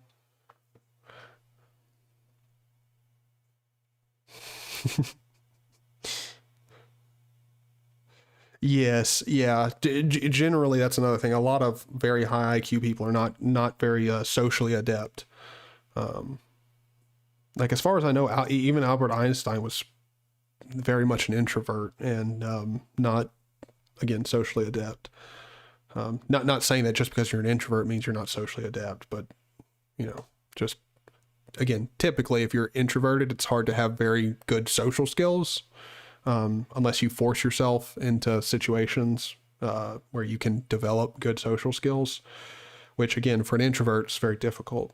Yes, yeah. Generally, that's another thing. A lot of very high IQ people are not very socially adept. Um, like as far as I know, even Albert Einstein was very much an introvert and not, again, socially adept. Not saying that just because you're an introvert means you're not socially adept, but you know, just again, typically if you're introverted, it's hard to have very good social skills. Unless you force yourself into situations where you can develop good social skills, which again, for an introvert, is very difficult.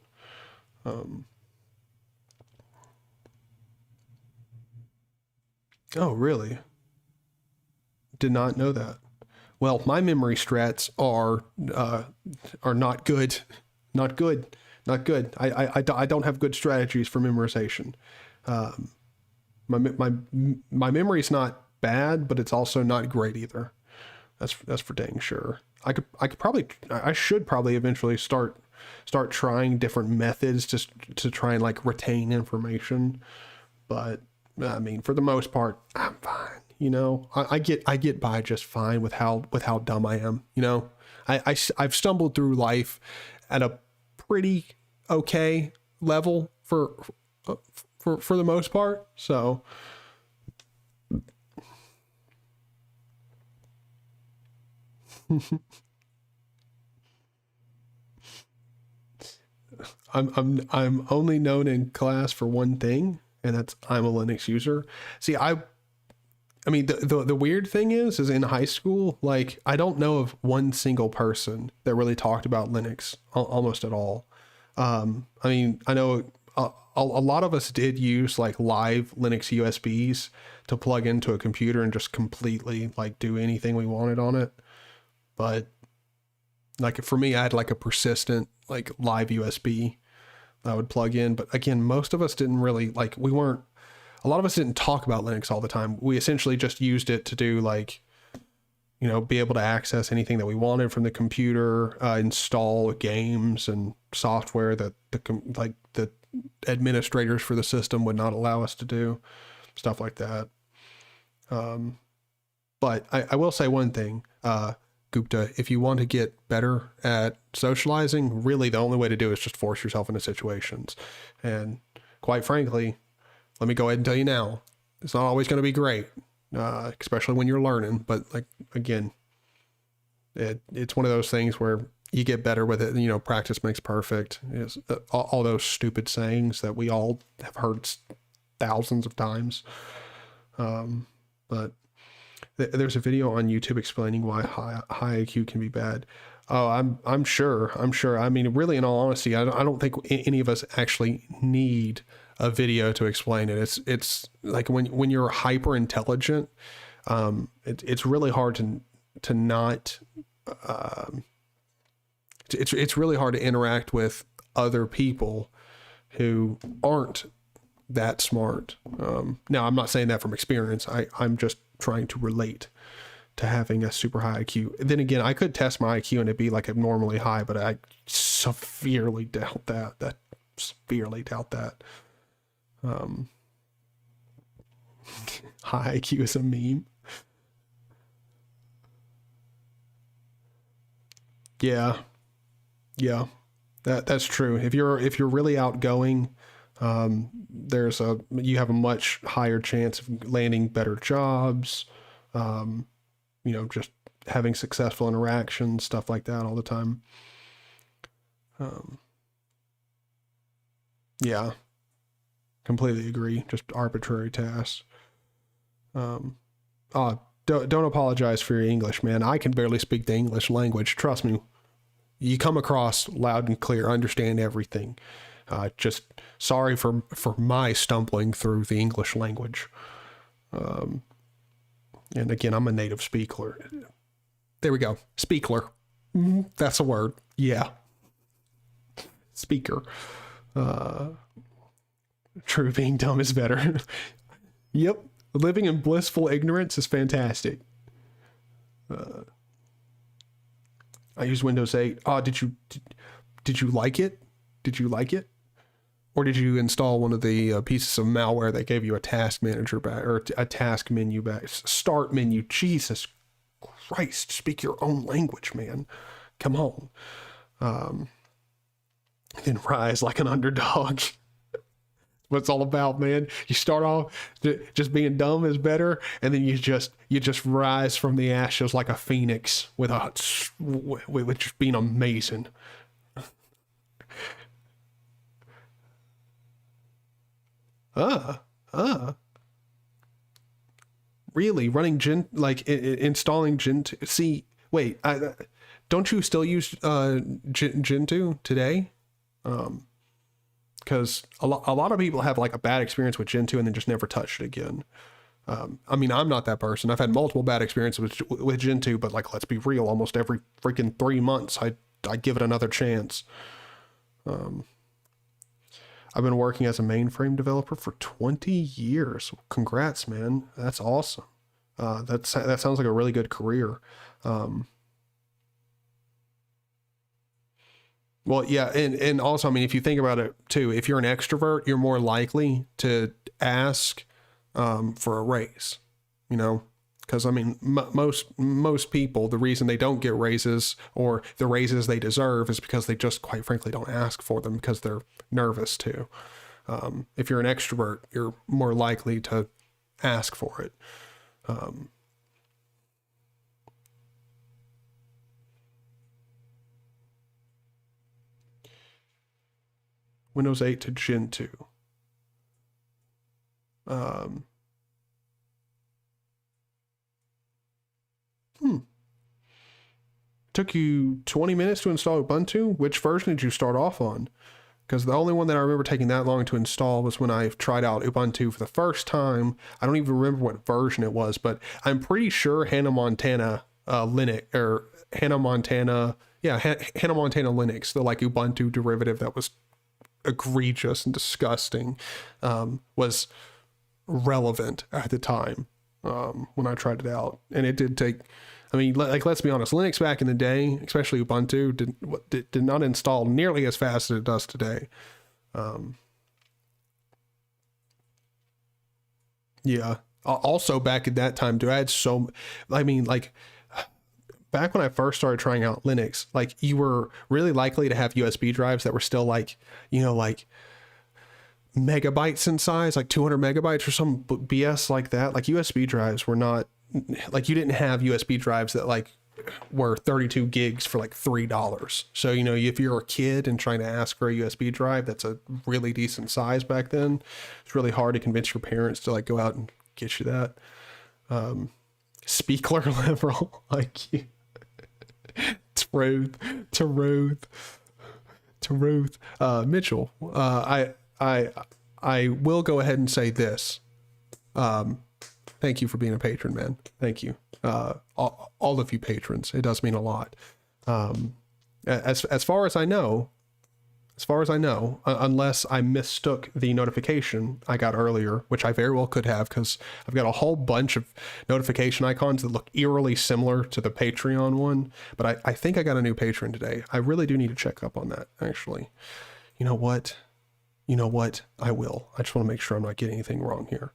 Oh, really? Did not know that. Well, my memory strats are not good, not good, not good. I don't have good strategies for memorization. Um, my memory's not bad, but it's also not great either. That's for dang sure. I should probably eventually start trying different methods to try and like retain information. But I mean, for the most part, I'm fine. You know, I get by just fine with how dumb I am. You know, I've stumbled through life at a pretty okay level for the most part. So I'm only known in class for one thing, and that's I'm a Linux user. See, I mean the weird thing is in high school, like I don't know of one single person that really talked about Linux almost at all. I mean, I know a lot of us did use like live Linux USBs to plug into a computer and just completely like do anything we wanted on it. But like for me, I had like a persistent like live USB that I would plug in. But again, most of us didn't really like, we weren't, a lot of us didn't talk about Linux all the time. We essentially just used it to do like, you know, be able to access anything that we wanted from the computer, install games and software that the administrators for the system would not allow us to do, stuff like that. But I will say one thing, Gupta, if you want to get better at socializing, really the only way to do it is just force yourself into situations. And quite frankly, let me go ahead and tell you now, it's not always going to be great, especially when you're learning. But like, again, it's one of those things where you get better with it. You know, practice makes perfect. Is all those stupid sayings that we all have heard thousands of times. But there's a video on YouTube explaining why high IQ can be bad. Oh, I'm sure. I mean, really, in all honesty, I don't think any of us actually need a video to explain it. It's like when you're hyper intelligent, it's really hard to not. It's really hard to interact with other people who aren't that smart. Now, I'm not saying that from experience. I'm just trying to relate to having a super high IQ. Then again, I could test my IQ and it'd be like abnormally high, but I severely doubt that. Severely doubt that. High IQ is a meme. Yeah, yeah, that's true. If you're really outgoing, you have a much higher chance of landing better jobs. Um, you know, just having successful interactions, stuff like that all the time. Um, yeah, completely agree. Just arbitrary tasks. Um, don't apologize for your English, man. I can barely speak the English language. Trust me. You come across loud and clear, understand everything. Just sorry for my stumbling through the English language. And again, I'm a native speaker. There we go. Speakler. That's a word. Yeah. Speaker. True, being dumb is better. Yep. Living in blissful ignorance is fantastic. I use Windows 8. Oh, did you like it? Did you like it? Or did you install one of the pieces of malware that gave you a task manager back, or a task menu back? Start menu. Jesus Christ, speak your own language, man. Come on. Then rise like an underdog. What it's all about, man. You start off just being dumb is better, and then you just rise from the ashes like a phoenix with just being amazing. Really running installing Gentoo? See, wait, don't you still use Gentoo today? Because a lot of people have like a bad experience with Gentoo and then just never touched it again. I mean, I'm not that person. I've had multiple bad experiences with Gentoo, but like, let's be real, almost every freaking 3 months, I give it another chance. I've been working as a mainframe developer for 20 years. Congrats, man. That's awesome. That sounds like a really good career. Well, yeah, and also, I mean, if you think about it too, if you're an extrovert, you're more likely to ask for a raise, you know, because I mean, most people, the reason they don't get raises or the raises they deserve is because they just, quite frankly, don't ask for them because they're nervous too. If you're an extrovert, you're more likely to ask for it. Windows 8 to Gentoo. Took you 20 minutes to install Ubuntu? Which version did you start off on? Because the only one that I remember taking that long to install was when I tried out Ubuntu for the first time. I don't even remember what version it was, but I'm pretty sure Hannah Montana Linux, or Hannah Montana Linux, the like Ubuntu derivative that was egregious and disgusting, was relevant at the time when I tried it out. And it did take, I mean, like, let's be honest, Linux back in the day, especially Ubuntu, did not install nearly as fast as it does today. Yeah. Also back at that time, dude, back when I first started trying out Linux, like, you were really likely to have USB drives that were still like, you know, like megabytes in size, like 200 megabytes or some BS like that. Like, USB drives were not, like, you didn't have USB drives that like were 32 gigs for like $3. So, you know, if you're a kid and trying to ask for a USB drive that's a really decent size back then, it's really hard to convince your parents to like go out and get you that. Speakler liberal, like you. Truth. Mitchell, I will go ahead and say this. Thank you for being a patron, man. Thank you. All of you patrons. It does mean a lot. As far as I know, unless I mistook the notification I got earlier, which I very well could have, because I've got a whole bunch of notification icons that look eerily similar to the Patreon one, but I think I got a new patron today. I really do need to check up on that, actually. You know what? I will. I just want to make sure I'm not getting anything wrong here.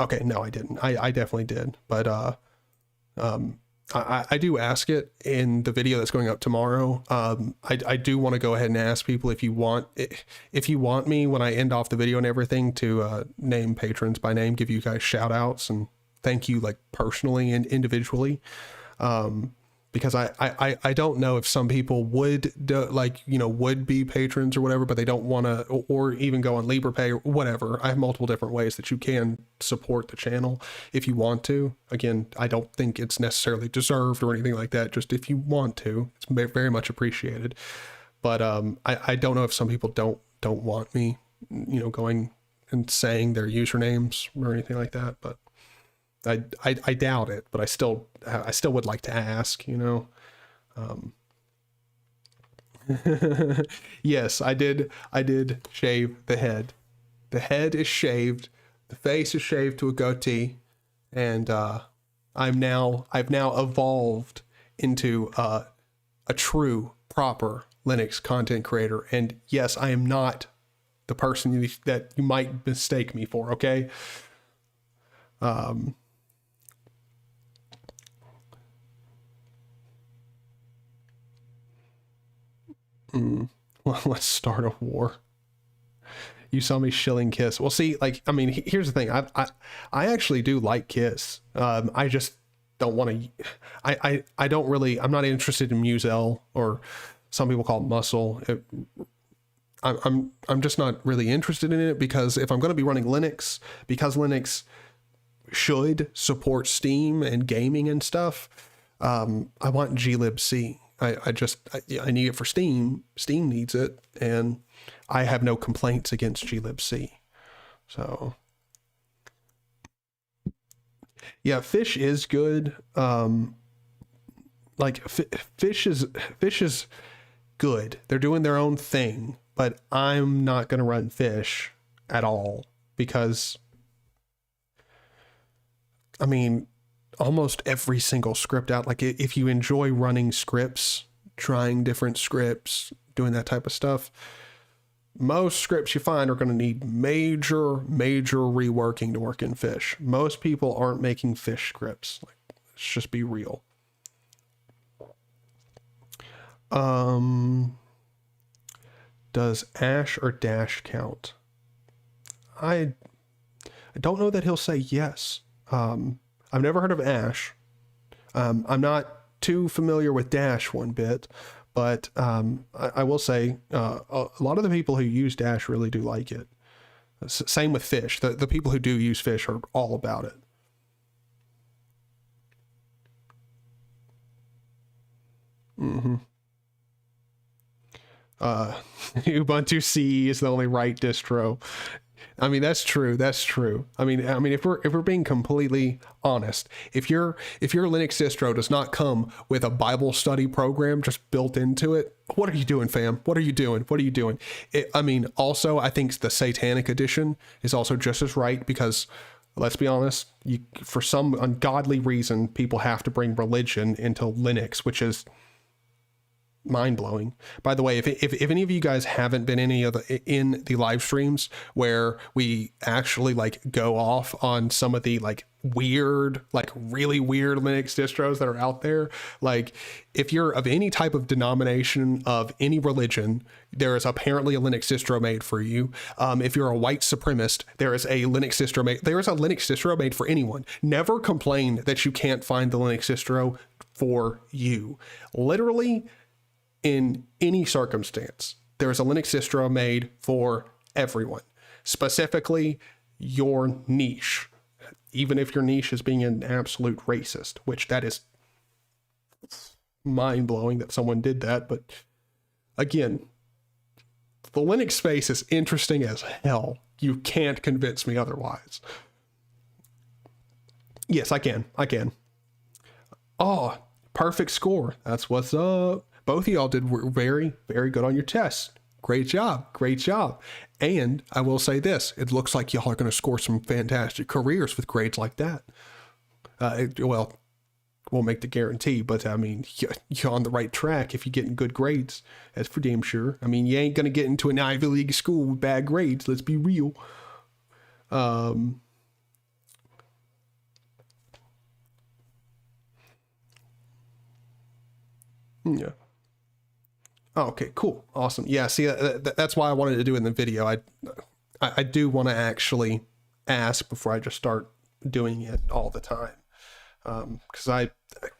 Okay, no, I didn't. I definitely did, but I do ask it in the video that's going up tomorrow. I do want to go ahead and ask people if you want me, when I end off the video and everything, to name patrons by name, give you guys shout outs and thank you like personally and individually. because I don't know if some people would do, like, you know, would be patrons or whatever, but they don't want to, or even go on LibrePay or whatever. I have multiple different ways that you can support the channel if you want to. Again, I don't think it's necessarily deserved or anything like that. Just if you want to, it's very much appreciated. But I don't know if some people don't want me, you know, going and saying their usernames or anything like that, but I doubt it, but I still would like to ask, you know. Yes, I did shave the head. The head is shaved, the face is shaved to a goatee, and I've now evolved into a true proper Linux content creator. And yes, I am not the person that you might mistake me for, okay? Well, let's start a war. You saw me shilling Kiss. Well, see, like, I mean, here's the thing. I actually do like Kiss. I just don't want to. I don't really. I'm not interested in Musel, or some people call it Muscle. I'm just not really interested in it, because if I'm going to be running Linux, because Linux should support Steam and gaming and stuff, I want glibc. I need it for Steam. Steam needs it, and I have no complaints against glibc. So yeah, Fish is good. Like Fish is good. They're doing their own thing, but I'm not going to run Fish at all, because I mean, almost every single script out, like if you enjoy running scripts, trying different scripts, doing that type of stuff, most scripts you find are going to need major reworking to work in Fish. Most people aren't making Fish scripts. Like, let's just be real. Does Ash or Dash count? I don't know that he'll say yes. I've never heard of Ash. I'm not too familiar with Dash one bit, but I will say a lot of the people who use Dash really do like it. Same with Fish. The people who do use Fish are all about it. Ubuntu CE is the only right distro. I mean, that's true. That's true. I mean, if we're being completely honest, if your Linux distro does not come with a Bible study program just built into it, what are you doing, fam? What are you doing? What are you doing? I mean, also, I think the Satanic Edition is also just as right, because let's be honest, for some ungodly reason, people have to bring religion into Linux, which is mind-blowing. By the way, if any of you guys haven't been in the live streams where we actually like go off on some of the like weird, like really weird Linux distros that are out there, like if you're of any type of denomination of any religion, there is apparently a Linux distro made for you. If you're a white supremacist, there is a Linux distro made. There is a Linux distro made for anyone. Never complain that you can't find the Linux distro for you. Literally, in any circumstance, there is a Linux distro made for everyone, specifically your niche. Even if your niche is being an absolute racist, which that is mind-blowing that someone did that. But again, the Linux space is interesting as hell. You can't convince me otherwise. Yes, I can. Oh, perfect score. That's what's up. Both of y'all did very good on your tests. Great job. And I will say this, it looks like y'all are going to score some fantastic careers with grades like that. Well, won't make the guarantee, but I mean, you're on the right track if you're getting good grades. That's for damn sure. I mean, you ain't going to get into an Ivy League school with bad grades. Let's be real. Yeah. Oh, okay, cool. Awesome. Yeah, see, that's why I wanted to do it in the video. I do want to actually ask before I just start doing it all the time. Because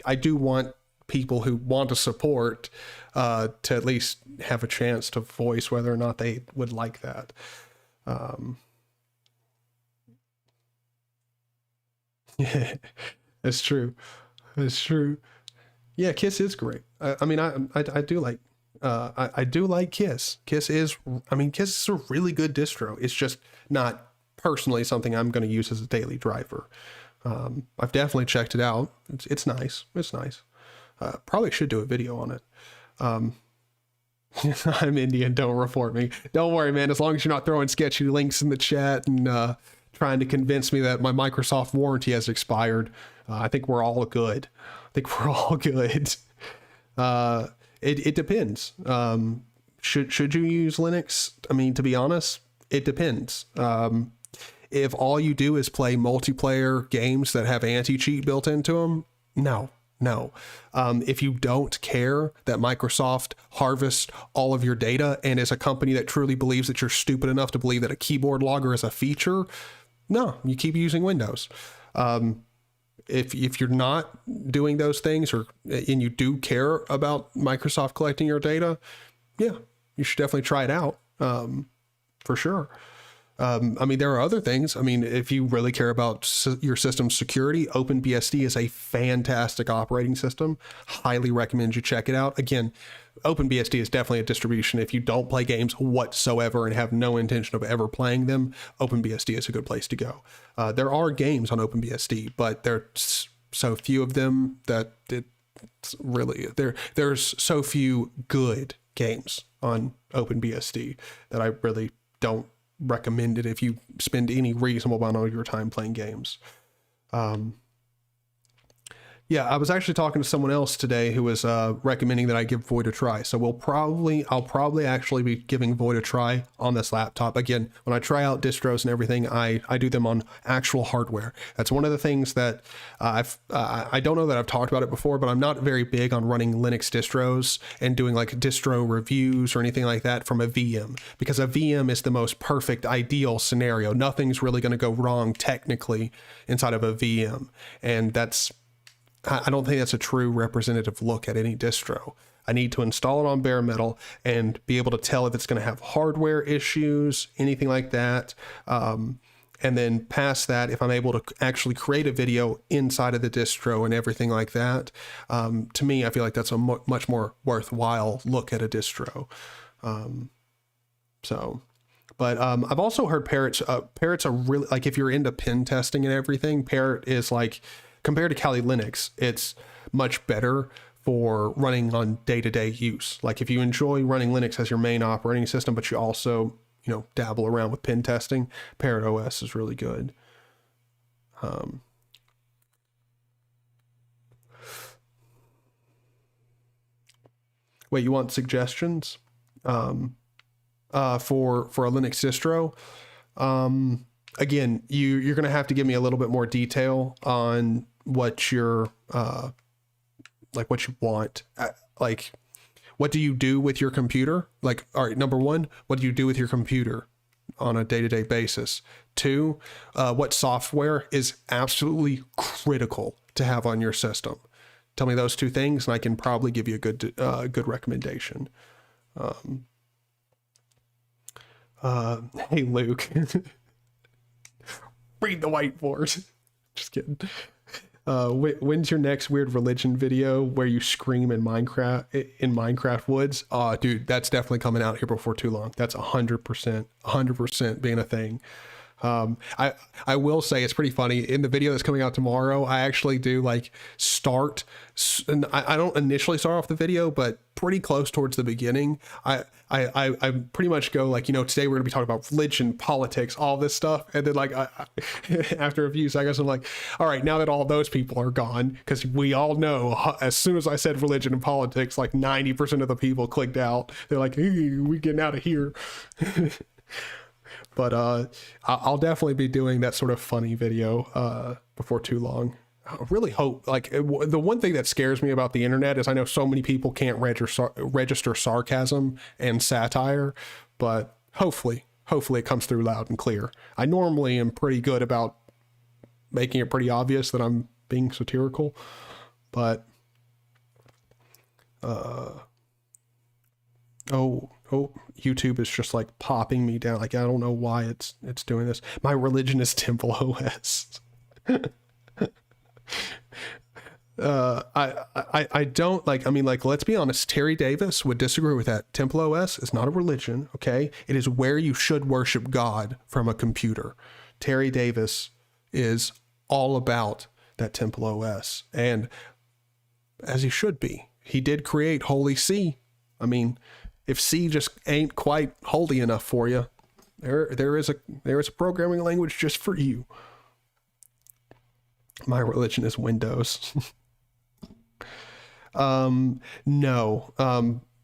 I do want people who want to support to at least have a chance to voice whether or not they would like that. Yeah, that's true. That's true. Yeah, Kiss is great. I mean, I do like, I do like Kiss. Kiss is a really good distro. It's just not personally something I'm going to use as a daily driver. I've definitely checked it out. It's nice. It's nice. Probably should do a video on it. I'm Indian. Don't report me. Don't worry, man. As long as you're not throwing sketchy links in the chat and trying to convince me that my Microsoft warranty has expired, I think we're all good. I think we're all good. It depends. Should you use Linux? I mean, to be honest, it depends. If all you do is play multiplayer games that have anti-cheat built into them, no. If you don't care that Microsoft harvests all of your data and is a company that truly believes that you're stupid enough to believe that a keyboard logger is a feature, no, you keep using Windows. If you're not doing those things and you do care about Microsoft collecting your data, yeah, you should definitely try it out, for sure. I mean, there are other things. I mean, if you really care about your system's security, OpenBSD is a fantastic operating system. Highly recommend you check it out. Again, OpenBSD is definitely a distribution. If you don't play games whatsoever and have no intention of ever playing them, OpenBSD is a good place to go. There are games on OpenBSD, but there's so few of them that it's really, there's so few good games on OpenBSD that I really don't recommend it if you spend any reasonable amount of your time playing games. Yeah, I was actually talking to someone else today who was recommending that I give Void a try. So I'll probably actually be giving Void a try on this laptop. Again, when I try out distros and everything, I do them on actual hardware. That's one of the things that I don't know that I've talked about it before, but I'm not very big on running Linux distros and doing like distro reviews or anything like that from a VM, because a VM is the most perfect, ideal scenario. Nothing's really going to go wrong technically inside of a VM. And I don't think that's a true representative look at any distro. I need to install it on bare metal and be able to tell if it's going to have hardware issues, anything like that. And then past that, if I'm able to actually create a video inside of the distro and everything like that, to me, I feel like that's a much more worthwhile look at a distro. But I've also heard Parrots are really, like, if you're into pen testing and everything, Parrot is like, compared to Kali Linux, it's much better for running on day-to-day use. Like if you enjoy running Linux as your main operating system, but you also, dabble around with pen testing, Parrot OS is really good. Wait, you want suggestions for a Linux distro? Again, you're going to have to give me a little bit more detail on what you're what you want. Like, what do you do with your computer? Like, all right, number one, what do you do with your computer on a day-to-day basis? Two, what software is absolutely critical to have on your system? Tell me those two things, and I can probably give you a good recommendation. Hey, Luke. Read the whiteboard. Just kidding. When's your next weird religion video where you scream in Minecraft woods? Oh, dude, that's definitely coming out here before too long. That's 100% being a thing. I will say it's pretty funny. In the video that's coming out tomorrow, I actually do like and I don't initially start off the video, but pretty close towards the beginning. I pretty much go like, today we're gonna be talking about religion, politics, all this stuff. And then like, after a few seconds, I'm like, all right, now that all those people are gone, because we all know as soon as I said religion and politics, like 90% of the people clicked out. They're like, hey, we getting out of here. But I'll definitely be doing that sort of funny video before too long. I really hope, like, the one thing that scares me about the internet is I know so many people can't register sarcasm and satire, but hopefully it comes through loud and clear. I normally am pretty good about making it pretty obvious that I'm being satirical, but Oh, YouTube is just like popping me down. Like, I don't know why it's doing this. My religion is Temple OS. I don't like, I mean, like, let's be honest, Terry Davis would disagree with that. Temple OS is not a religion, okay? It is where you should worship God from a computer. Terry Davis is all about that Temple OS, and as he should be. He did create Holy C. I mean, if C just ain't quite holy enough for you, there is a programming language just for you. My religion is Windows. No,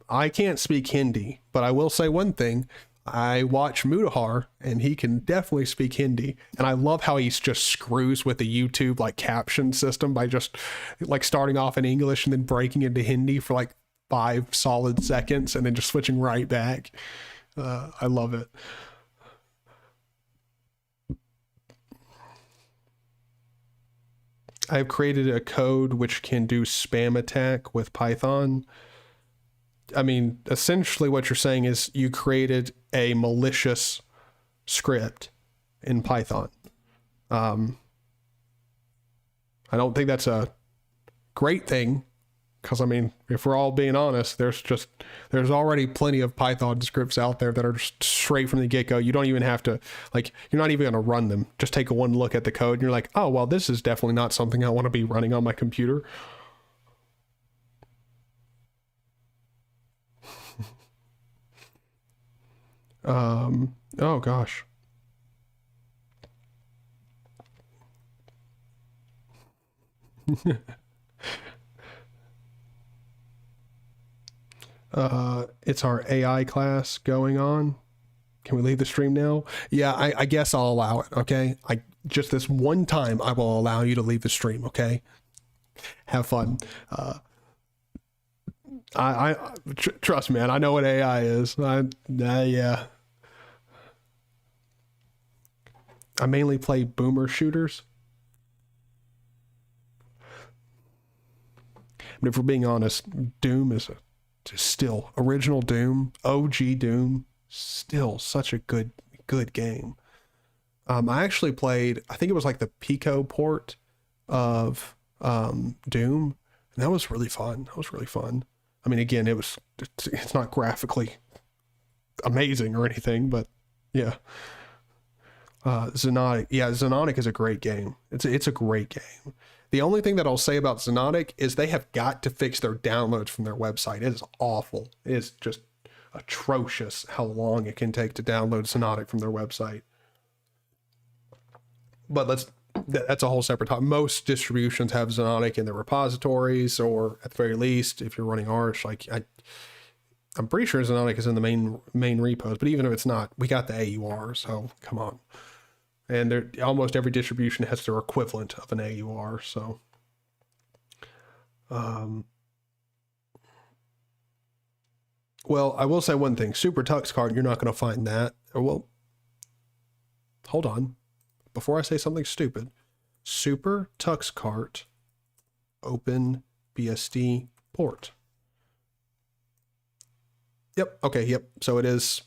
I can't speak Hindi, but I will say one thing. I watch Mudahar, and he can definitely speak Hindi, and I love how he's just screws with the YouTube like caption system by just like starting off in English and then breaking into Hindi for like 5 solid seconds and then just switching right back. I love it. I've created a code which can do spam attack with Python. I mean, essentially what you're saying is you created a malicious script in Python. I don't think that's a great thing, because I mean, if we're all being honest, there's already plenty of Python scripts out there that are just straight from the get-go. You don't even have to, like, you're not even going to run them. Just take one look at the code and you're like, oh, well, this is definitely not something I want to be running on my computer. Oh gosh. It's our AI class going on. Can we leave the stream now? Yeah, I guess I'll allow it. Okay. Just this one time I will allow you to leave the stream. Okay. Have fun. Trust me, man. I know what AI is. Yeah. I mainly play boomer shooters. But if we're being honest, Doom is still original Doom, OG Doom, still such a good game. I actually played, I think it was like the Pico port of Doom, and that was really fun. I mean, again, it's not graphically amazing or anything, but yeah. Zanonic. Yeah, Zanonic is a great game. It's a great game. The only thing that I'll say about Zanonic is they have got to fix their downloads from their website. It is awful. It is just atrocious how long it can take to download Zanonic from their website. But that's a whole separate topic. Most distributions have Zanonic in their repositories, or at the very least, if you're running Arch, like I'm pretty sure Zanonic is in the main repos, but even if it's not, we got the AUR, so come on. And almost every distribution has their equivalent of an AUR, so. Well, I will say one thing. Super Tux card, you're not going to find that. Well, hold on. Before I say something stupid, Super Tux cart, open BSD port. Yep. Okay. Yep. So it is.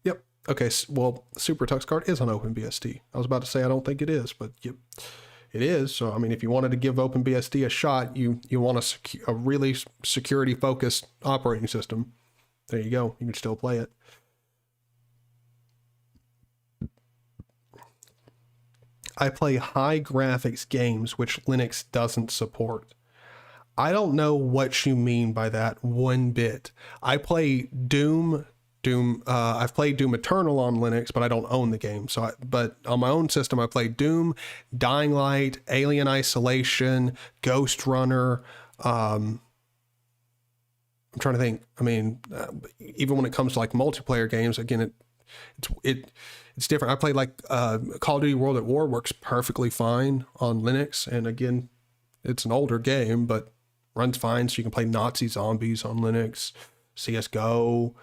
Yep. Okay. Well, Super Tux card is on OpenBSD. I was about to say I don't think it is, but yep, it is. So I mean, if you wanted to give OpenBSD a shot, you want a really security focused operating system. There you go. You can still play it. I play high graphics games which Linux doesn't support. I don't know what you mean by that one bit. I play Doom. I've played Doom Eternal on Linux, but I don't own the game. But on my own system, I played Doom, Dying Light, Alien Isolation, Ghost Runner. I'm trying to think. I mean, even when it comes to like multiplayer games, again, it's different. I played like Call of Duty World at War works perfectly fine on Linux, and again, it's an older game, but runs fine. So you can play Nazi zombies on Linux. CSGO,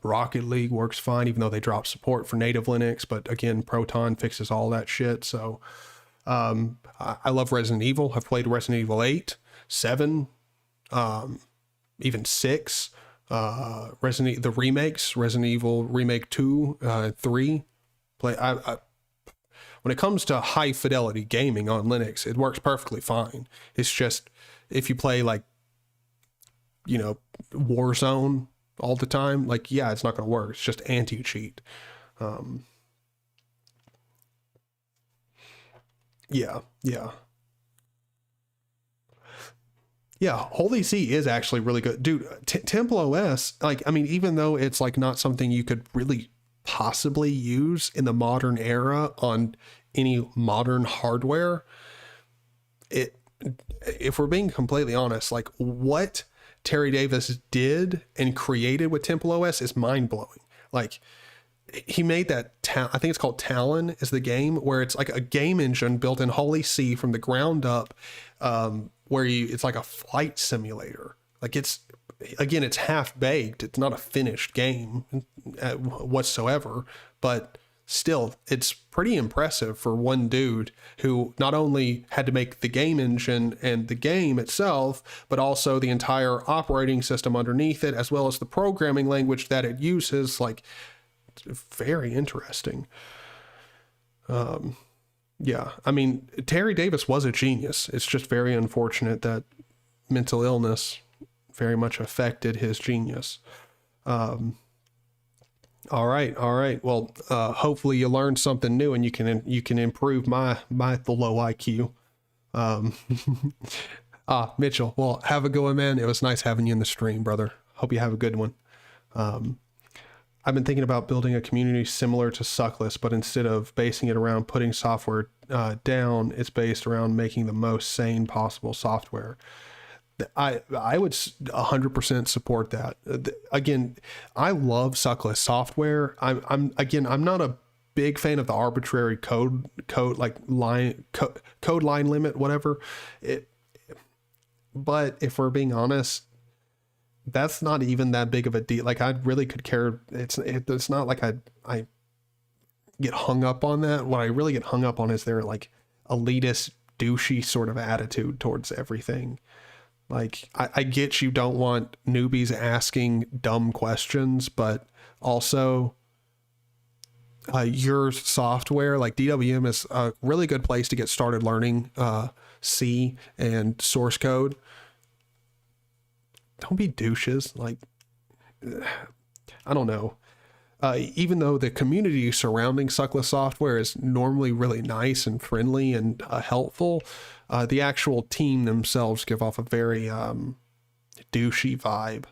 Rocket League works fine, even though they dropped support for native Linux. But again, Proton fixes all that shit. So I love Resident Evil. I've played Resident Evil 8, 7. even 6, the remakes, Resident Evil Remake 2, 3. When it comes to high fidelity gaming on Linux, it works perfectly fine. It's just if you play like, Warzone all the time, like, yeah, it's not going to work. It's just anti-cheat. Yeah. Holy See is actually really good. Dude, Temple OS, like, I mean, even though it's like not something you could really possibly use in the modern era on any modern hardware, if we're being completely honest, like what Terry Davis did and created with Temple OS is mind-blowing. Like, he made that, I think it's called Talon is the game, where it's like a game engine built in Holy See from the ground up, where it's like a flight simulator. Like, it's half baked. It's not a finished game whatsoever, but still, it's pretty impressive for one dude who not only had to make the game engine and the game itself, but also the entire operating system underneath it, as well as the programming language that it uses. Like, very interesting. Yeah, I mean, Terry Davis was a genius. It's just very unfortunate that mental illness very much affected his genius. All right. Well, hopefully you learned something new and you can improve my low IQ. Mitchell, well, have a good one, man. It was nice having you in the stream, brother. Hope you have a good one. I've been thinking about building a community similar to Suckless, but instead of basing it around putting software down, it's based around making the most sane possible software. I would 100% support that. Again, I love Suckless software. I'm not a big fan of the arbitrary code line limit, whatever. But if we're being honest, that's not even that big of a deal. Like, I really could care. It's not like I get hung up on that. What I really get hung up on is their like elitist, douchey sort of attitude towards everything. Like, I get you don't want newbies asking dumb questions, but also your software, like DWM, is a really good place to get started learning C and source code. Don't be douches. Like, I don't know. Even though the community surrounding Suckless software is normally really nice and friendly and helpful, the actual team themselves give off a very douchey vibe.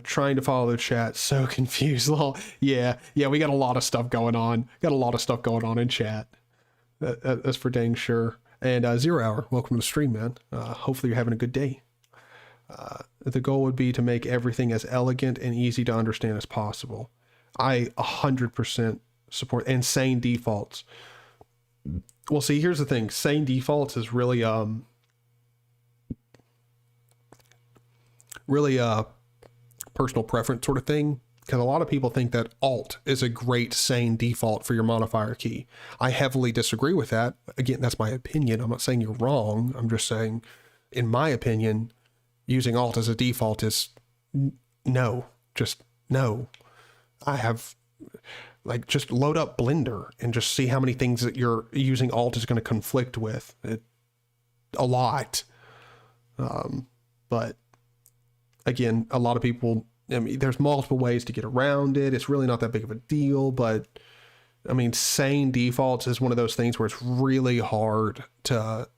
Trying to follow the chat, so confused. Lol. Yeah, we got a lot of stuff going on. In chat. That's for dang sure. And Zero Hour, welcome to the stream, man. Hopefully you're having a good day. The goal would be to make everything as elegant and easy to understand as possible. I 100% support insane defaults. Well, see, here's the thing. Sane defaults is really personal preference sort of thing, because a lot of people think that Alt is a great sane default for your modifier key. I heavily disagree with that. Again, that's my opinion. I'm not saying you're wrong. I'm just saying, in my opinion, using Alt as a default is no. I have, like, just load up Blender and just see how many things that you're using Alt is going to conflict with. A lot. But again, a lot of people, I mean, there's multiple ways to get around it. It's really not that big of a deal, but I mean, sane defaults is one of those things where it's really hard to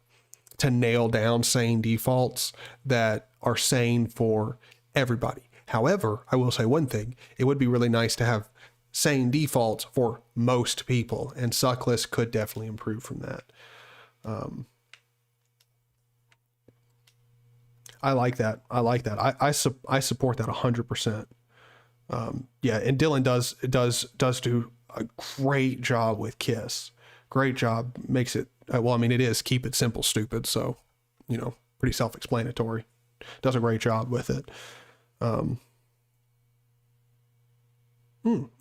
nail down sane defaults that are sane for everybody. However, I will say one thing. It would be really nice to have sane defaults for most people, and Suckless could definitely improve from that. I like that. I support that 100%. Yeah, and Dylan does do a great job with Kiss. Great job. Makes it, well, I mean, it is keep it simple, stupid. So, pretty self-explanatory. Does a great job with it.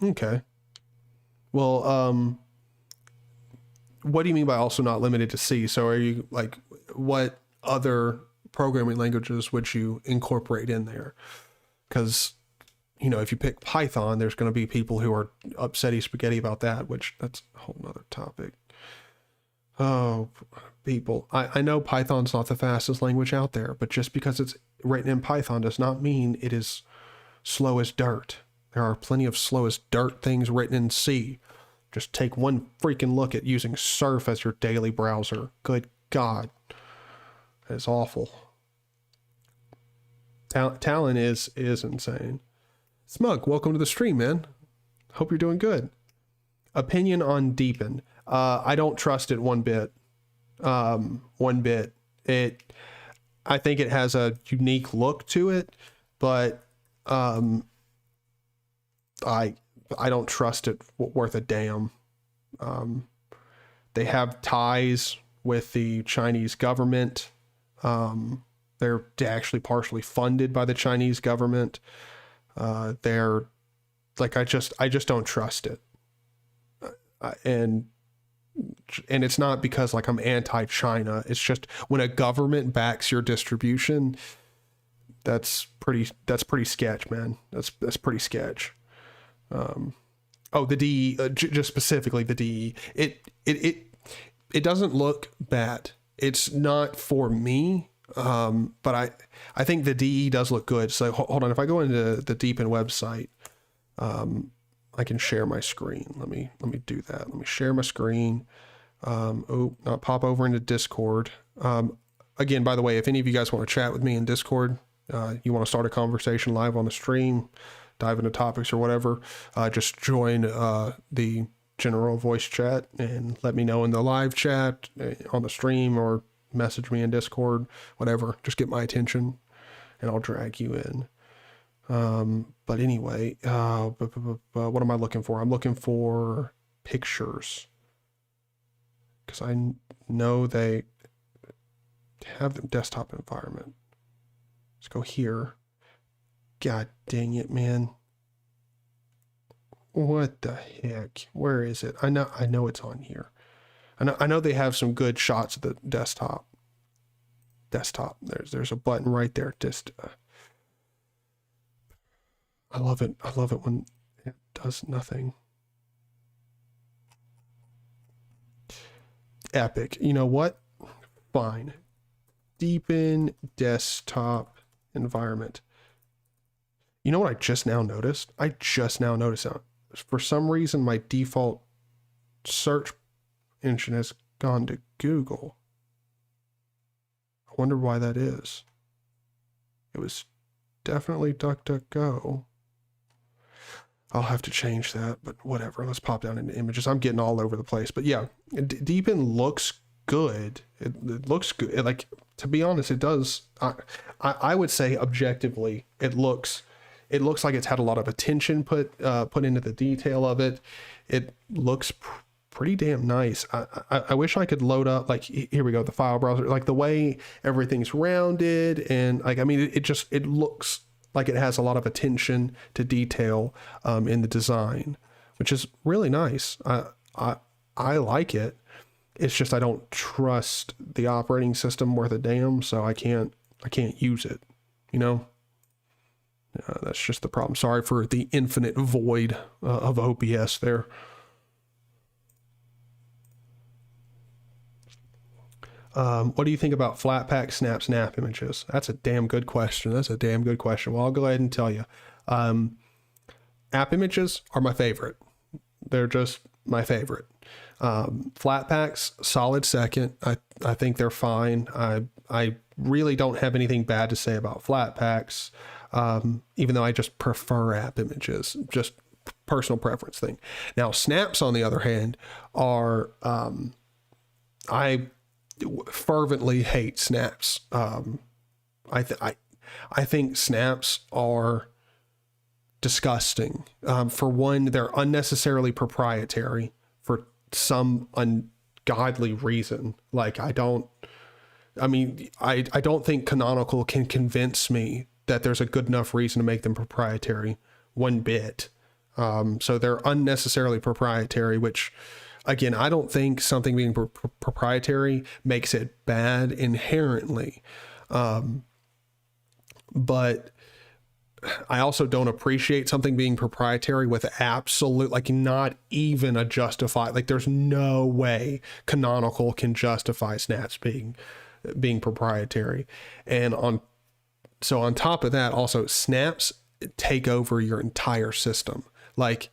Okay. Well, what do you mean by also not limited to C? So are you like, what other programming languages would you incorporate in there? Because, you know, if you pick Python, there's going to be people who are upsetty spaghetti about that, which that's a whole nother topic. Oh, people. I know Python's not the fastest language out there, but just because it's written in Python does not mean it is slow as dirt. There are plenty of slow as dirt things written in C. Just take one freaking look at using Surf as your daily browser. Good God. That is awful. Talon is insane. Smug, welcome to the stream, man. Hope you're doing good. Opinion on Deepin. I don't trust it one bit. One bit. I think it has a unique look to it, but I don't trust it worth a damn. They have ties with the Chinese government. They're actually partially funded by the Chinese government. They're like, I just don't trust it. And it's not because like I'm anti-China. It's just when a government backs your distribution, that's pretty sketch, man. That's pretty sketch. Oh, the DE, just specifically the DE. It doesn't look bad. It's not for me. But I think the DE does look good. So hold on. If I go into the Deepin website, I can share my screen. Let me do that. Let me share my screen. Not pop over into Discord. Again, by the way, if any of you guys want to chat with me in Discord, you want to start a conversation live on the stream, dive into topics or whatever, just join the general voice chat and let me know in the live chat on the stream, or message me in Discord, whatever. Just get my attention and I'll drag you in. But anyway, what am I looking for? I'm looking for pictures, because I know they have the desktop environment. Let's go here. God dang it, man. What the heck? Where is it? I know it's on here. I know they have some good shots of the desktop. There's a button right there. Just I love it. I love it when it does nothing. Epic. You know what? Fine. Deepin desktop environment. You know what I just now noticed? For some reason, my default search engine has gone to Google. I wonder why that is. It was definitely DuckDuckGo. I'll have to change that, but whatever. Let's pop down into images. I'm getting all over the place, but yeah, Deepin looks good. It looks good. Like, to be honest, it does. I would say objectively, it looks like it's had a lot of attention put into the detail of it. It looks pretty damn nice. I wish I could load up, like, here we go, the file browser, like the way everything's rounded, and like, I mean, it looks like it has a lot of attention to detail in the design, which is really nice. I like it. It's just I don't trust the operating system worth a damn, so I can't use it, you know? That's just the problem. Sorry for the infinite void of OBS there. What do you think about Flatpak snap images? That's a damn good question. Well, I'll go ahead and tell you. App images are my favorite. They're just my favorite. Flatpaks, solid second. I think they're fine. I really don't have anything bad to say about Flatpaks, even though I just prefer app images, just personal preference thing. Now, snaps, on the other hand, are, I fervently hate snaps. I think snaps are disgusting. For one, they're unnecessarily proprietary for some ungodly reason. Like, I don't think Canonical can convince me that there's a good enough reason to make them proprietary one bit. So they're unnecessarily proprietary, which again, I don't think something being proprietary makes it bad inherently. But I also don't appreciate something being proprietary with absolute, like not even a justified, like there's no way Canonical can justify snaps being proprietary. And on top of that, also snaps take over your entire system. Like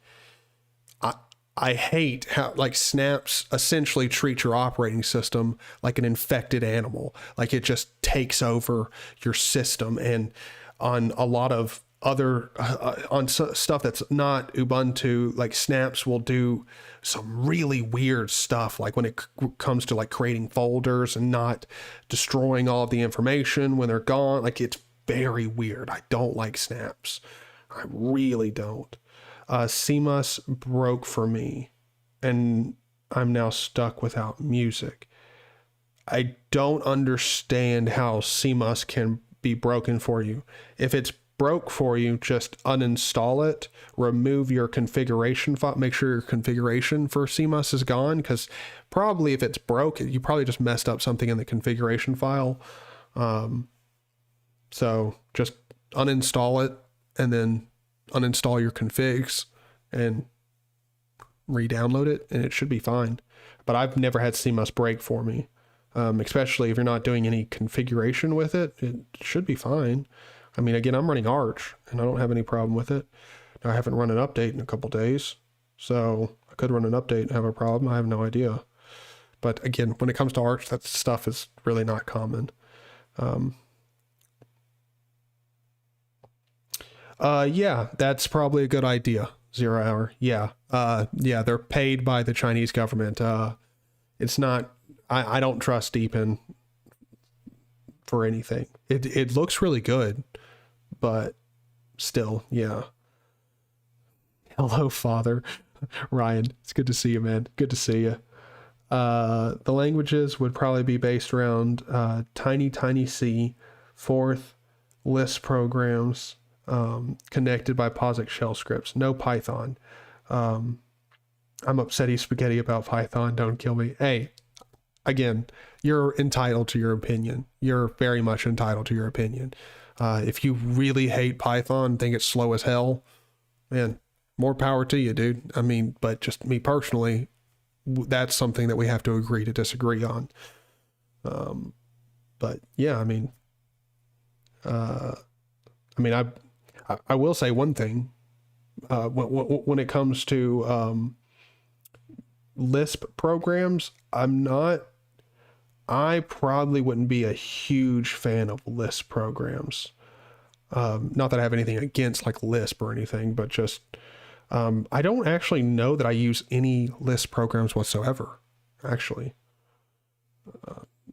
I hate how like snaps essentially treat your operating system like an infected animal. Like it just takes over your system. And on a lot of other stuff that's not Ubuntu, like snaps will do some really weird stuff, like when it comes to like creating folders and not destroying all of the information when they're gone. Like it's very weird. I don't like snaps. I really don't. CMOS broke for me and I'm now stuck without music. I don't understand how CMOS can be broken for you. If it's broke for you, just uninstall it, remove your configuration file, make sure your configuration for CMOS is gone, because probably if it's broke, you probably just messed up something in the configuration file. So just uninstall it and then uninstall your configs and re-download it, and it should be fine. But I've never had CMOS break for me. Especially if you're not doing any configuration with it, it should be fine. I mean, again, I'm running Arch and I don't have any problem with it. Now, I haven't run an update in a couple days, so I could run an update and have a problem. I have no idea. But again, when it comes to Arch, that stuff is really not common. Yeah, that's probably a good idea. 0 hour. Yeah. Yeah, they're paid by the Chinese government. It's not, I don't trust Deepin for anything. It looks really good, but still, yeah. Hello, Father. Ryan, it's good to see you, man. Good to see you. The languages would probably be based around tiny C, Forth, Lisp programs, connected by POSIX shell scripts. No Python. I'm upsetty spaghetti about Python. Don't kill me. Hey, again, you're entitled to your opinion. You're very much entitled to your opinion. If you really hate Python, think it's slow as hell, man, more power to you, dude. I mean, but just me personally, that's something that we have to agree to disagree on. But yeah, I mean, I will say one thing, when it comes to, Lisp programs, I probably wouldn't be a huge fan of Lisp programs. Not that I have anything against like Lisp or anything, but just, I don't actually know that I use any Lisp programs whatsoever, actually.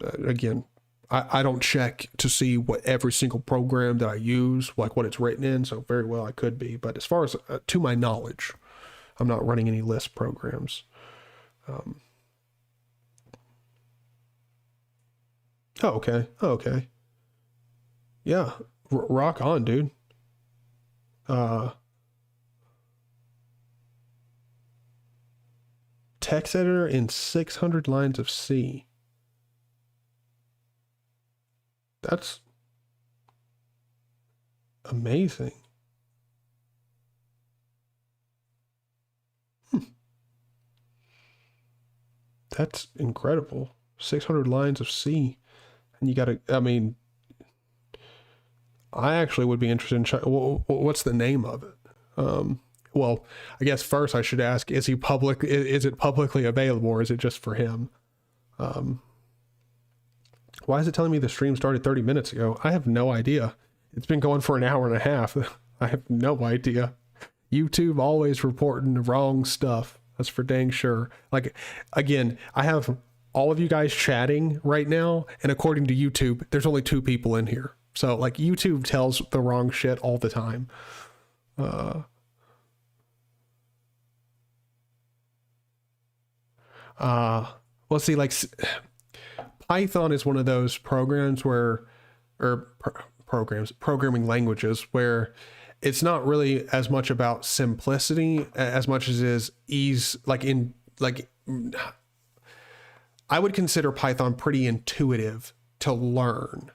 Again, I don't check to see what every single program that I use, like what it's written in, so very well I could be. But as far as, to my knowledge, I'm not running any Lisp programs. Oh, okay. Oh, okay. Yeah. Rock on, dude. Text editor in 600 lines of C. That's amazing. That's incredible. 600 lines of C. And you gotta, I mean, I actually would be interested in, what's the name of it? Well, I guess first I should ask, is it publicly available, or is it just for him? Why is it telling me the stream started 30 minutes ago? I have no idea. It's been going for an hour and a half. I have no idea. YouTube always reporting the wrong stuff. That's for dang sure. Like, again, I have all of you guys chatting right now, and according to YouTube, there's only 2 people in here. So, like, YouTube tells the wrong shit all the time. Well, see, like, Python is one of those programs programming languages where it's not really as much about simplicity as much as it is ease, like I would consider Python pretty intuitive to learn.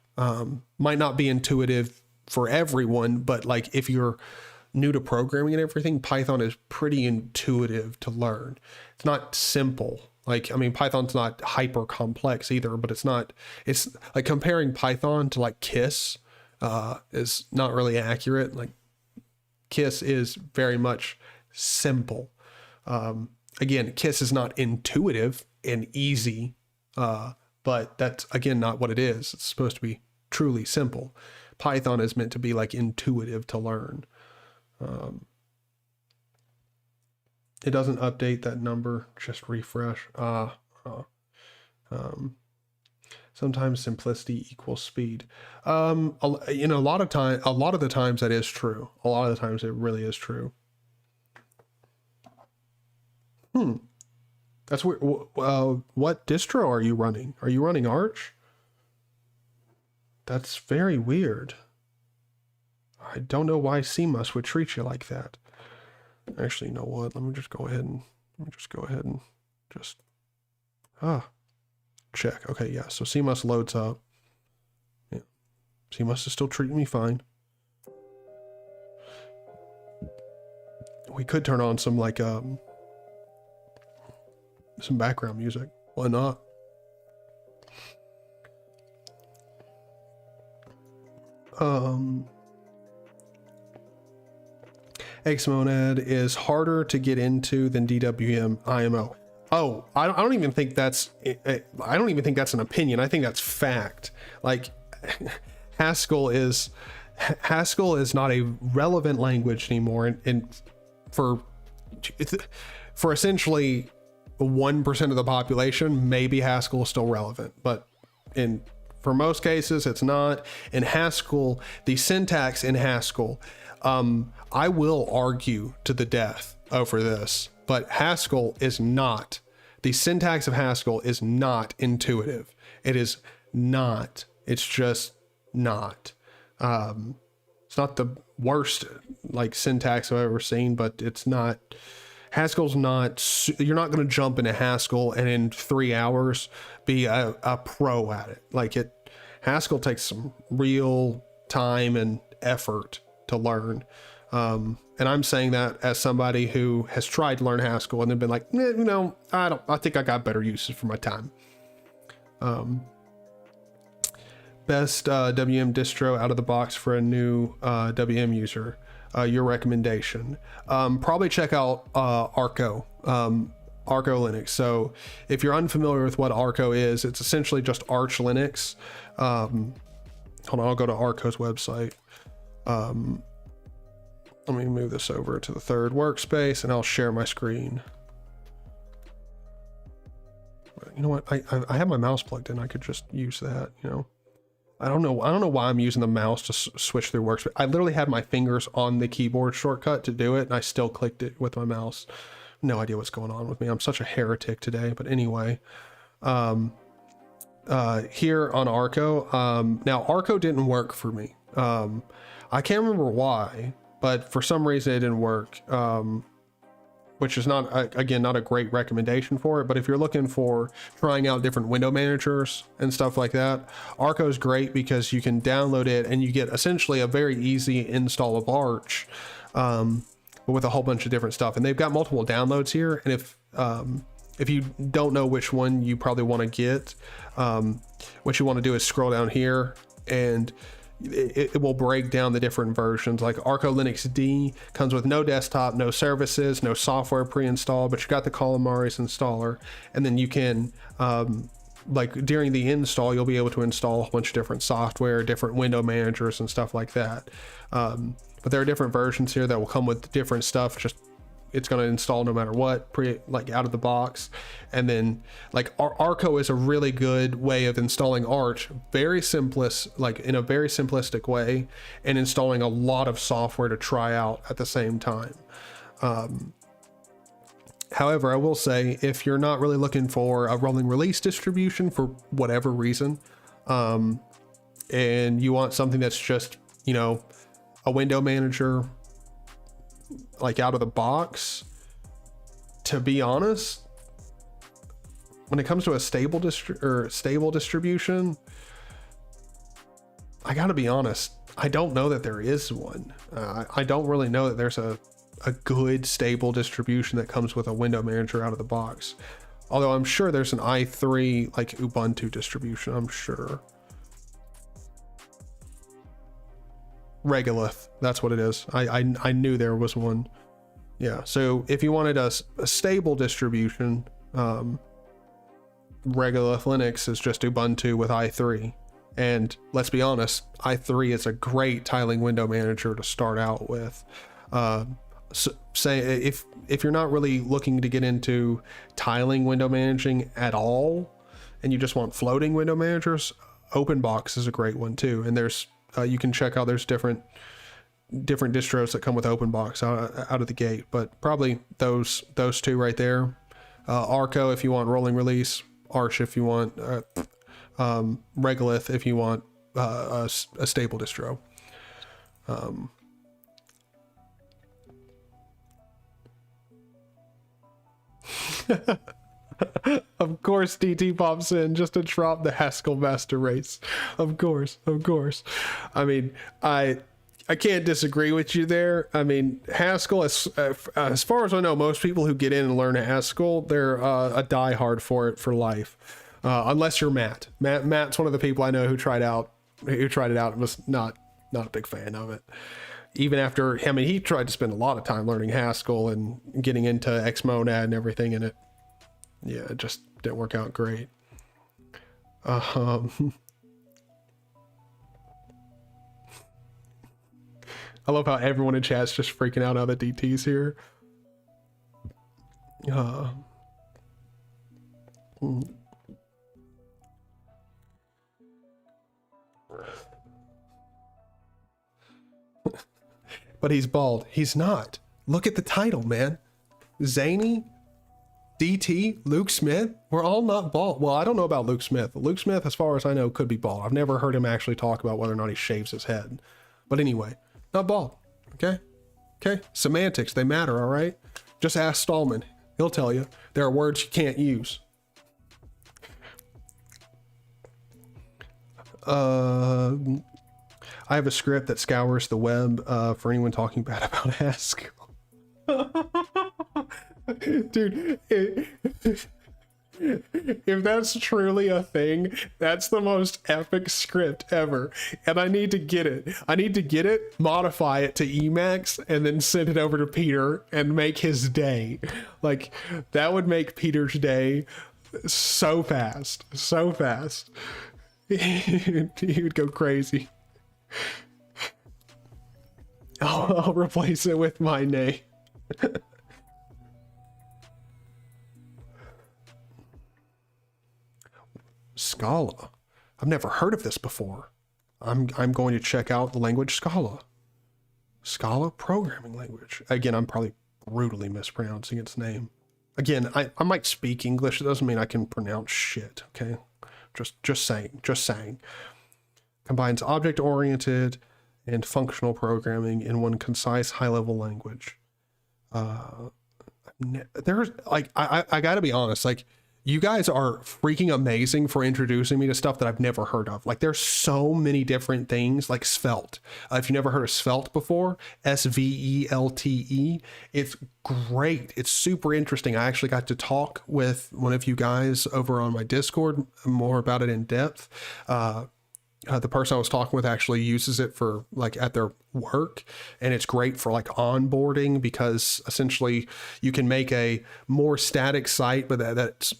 Might not be intuitive for everyone, but like if you're new to programming and everything, Python is pretty intuitive to learn. It's not simple. Like, I mean, Python's not hyper complex either, but it's like comparing Python to like Kiss is not really accurate. Like Kiss is very much simple. Again, Kiss is not intuitive and easy, but that's, again, not what it is. It's supposed to be truly simple. Python is meant to be like intuitive to learn. It doesn't update that number, just refresh. Sometimes simplicity equals speed. You know, a lot of the times that is true. A lot of the times it really is true. That's weird. What distro are you running? Are you running Arch? That's very weird. I don't know why CMUS would treat you like that. Actually, you know what? Let me just go ahead and check. Okay, yeah. So CMUS loads up. Yeah, CMUS is still treating me fine. We could turn on some like some background music. Why not? Xmonad is harder to get into than DWM IMO. Oh, I don't even think that's an opinion. I think that's fact. Like Haskell is not a relevant language anymore, and for essentially 1% of the population, maybe Haskell is still relevant, but for most cases, it's not. In Haskell, the syntax in Haskell, I will argue to the death over this, but Haskell is not. The syntax of Haskell is not intuitive. It is not. It's just not. It's not the worst like syntax I've ever seen, but it's not. Haskell's not. You're not going to jump into Haskell and in 3 hours be a pro at it. Like Haskell takes some real time and effort to learn. And I'm saying that as somebody who has tried to learn Haskell and then been like, you know, I think I got better uses for my time. Best WM distro out of the box for a new WM user. Your recommendation. Probably check out ARCO. Arco Linux. So if you're unfamiliar with what Arco is, it's essentially just Arch Linux. Hold on, I'll go to Arco's website. Let me move this over to the third workspace and I'll share my screen. You know what? I have my mouse plugged in. I could just use that, you know. I don't know why I'm using the mouse to switch through workspace. I literally had my fingers on the keyboard shortcut to do it, and I still clicked it with my mouse. No idea what's going on with me. I'm such a heretic today. But anyway, here on Arco, now Arco didn't work for me. I can't remember why, but for some reason it didn't work. Which is not, again, not a great recommendation for it. But if you're looking for trying out different window managers and stuff like that, Arco is great because you can download it and you get essentially a very easy install of Arch, but with a whole bunch of different stuff. And they've got multiple downloads here. And if you don't know which one you probably want to get, what you want to do is scroll down here and it will break down the different versions. Like Arco Linux D comes with no desktop, no services, no software pre-installed, but you got the Calamares installer, and then you can like during the install you'll be able to install a bunch of different software, different window managers and stuff like that. But there are different versions here that will come with different stuff. Just it's going to install no matter what, like out of the box. And then like Arco is a really good way of installing Arch, very simplest, like in a very simplistic way, and installing a lot of software to try out at the same time. However, I will say if you're not really looking for a rolling release distribution for whatever reason, and you want something that's just, you know, a window manager, like out of the box, to be honest, when it comes to a stable distribution, I gotta be honest, I don't know that there is one. I don't really know that there's a good stable distribution that comes with a window manager out of the box. Although I'm sure there's an i3 like Ubuntu distribution, I'm sure. Regolith, that's what it is. I knew there was one. Yeah, so if you wanted a stable distribution, Regolith Linux is just Ubuntu with i3. And let's be honest, i3 is a great tiling window manager to start out with. So say if you're not really looking to get into tiling window managing at all, and you just want floating window managers, OpenBox is a great one too. And there's you can check out, there's different distros that come with OpenBox out of the gate, but probably those two right there. Arco if you want rolling release, Arch if you want, Regolith if you want a stable distro. Of course DT pops in just to drop the Haskell master race. Of course. I mean, I can't disagree with you there. I mean, Haskell, as far as I know, most people who get in and learn Haskell, they're a diehard for it for life. Unless you're Matt. Matt's one of the people I know who tried it out and was not a big fan of it. Even after, I mean, he tried to spend a lot of time learning Haskell and getting into Xmonad and everything in it. Yeah, it just didn't work out great. I love how everyone in chat's just freaking out the DTs here. But he's bald. He's not. Look at the title, man. Zaney, DT, Luke Smith, we're all not bald. Well, I don't know about Luke Smith. Luke Smith, as far as I know, could be bald. I've never heard him actually talk about whether or not he shaves his head. But anyway, not bald. Okay? Semantics, they matter, all right? Just ask Stallman. He'll tell you. There are words you can't use. I have a script that scours the web for anyone talking bad about Haskell. Dude, if that's truly a thing, that's the most epic script ever. And I need to get it. Modify it to Emacs, and then send it over to Peter and make his day. Like, that would make Peter's day so fast. He would go crazy. I'll replace it with my name. Scala. I've never heard of this before. I'm going to check out the language Scala. Scala programming language. Again, I'm probably brutally mispronouncing its name. Again, I might speak English. It doesn't mean I can pronounce shit, okay? Just saying. Combines object-oriented and functional programming in one concise high-level language. There's like, I gotta be honest, like, you guys are freaking amazing for introducing me to stuff that I've never heard of. Like, there's so many different things, like Svelte. If you've never heard of Svelte before, SVELTE, it's great. It's super interesting. I actually got to talk with one of you guys over on my Discord more about it in depth. The person I was talking with actually uses it for like at their work, and it's great for like onboarding, because essentially you can make a more static site, but that's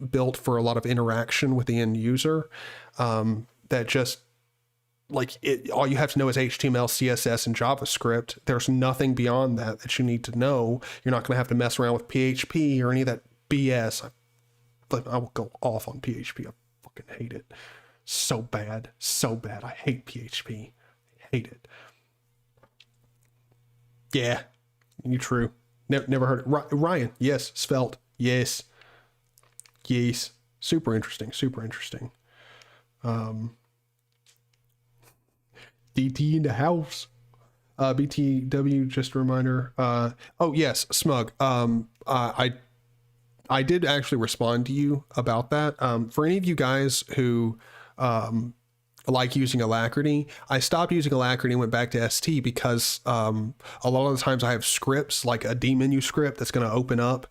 built for a lot of interaction with the end user. That just like it, all you have to know is HTML, CSS, and JavaScript. There's nothing beyond that you need to know. You're not going to have to mess around with PHP or any of that BS. I will go off on PHP. I fucking hate it. So bad. I hate PHP. I hate it. Yeah, you true. Never heard it. Ryan, yes. Svelte, yes. Super interesting. DT in the house. BTW, just a reminder. Oh yes, Smug. I I did actually respond to you about that. For any of you guys who like using Alacrity, I stopped using Alacrity and went back to ST because a lot of the times I have scripts, like a D menu script that's going to open up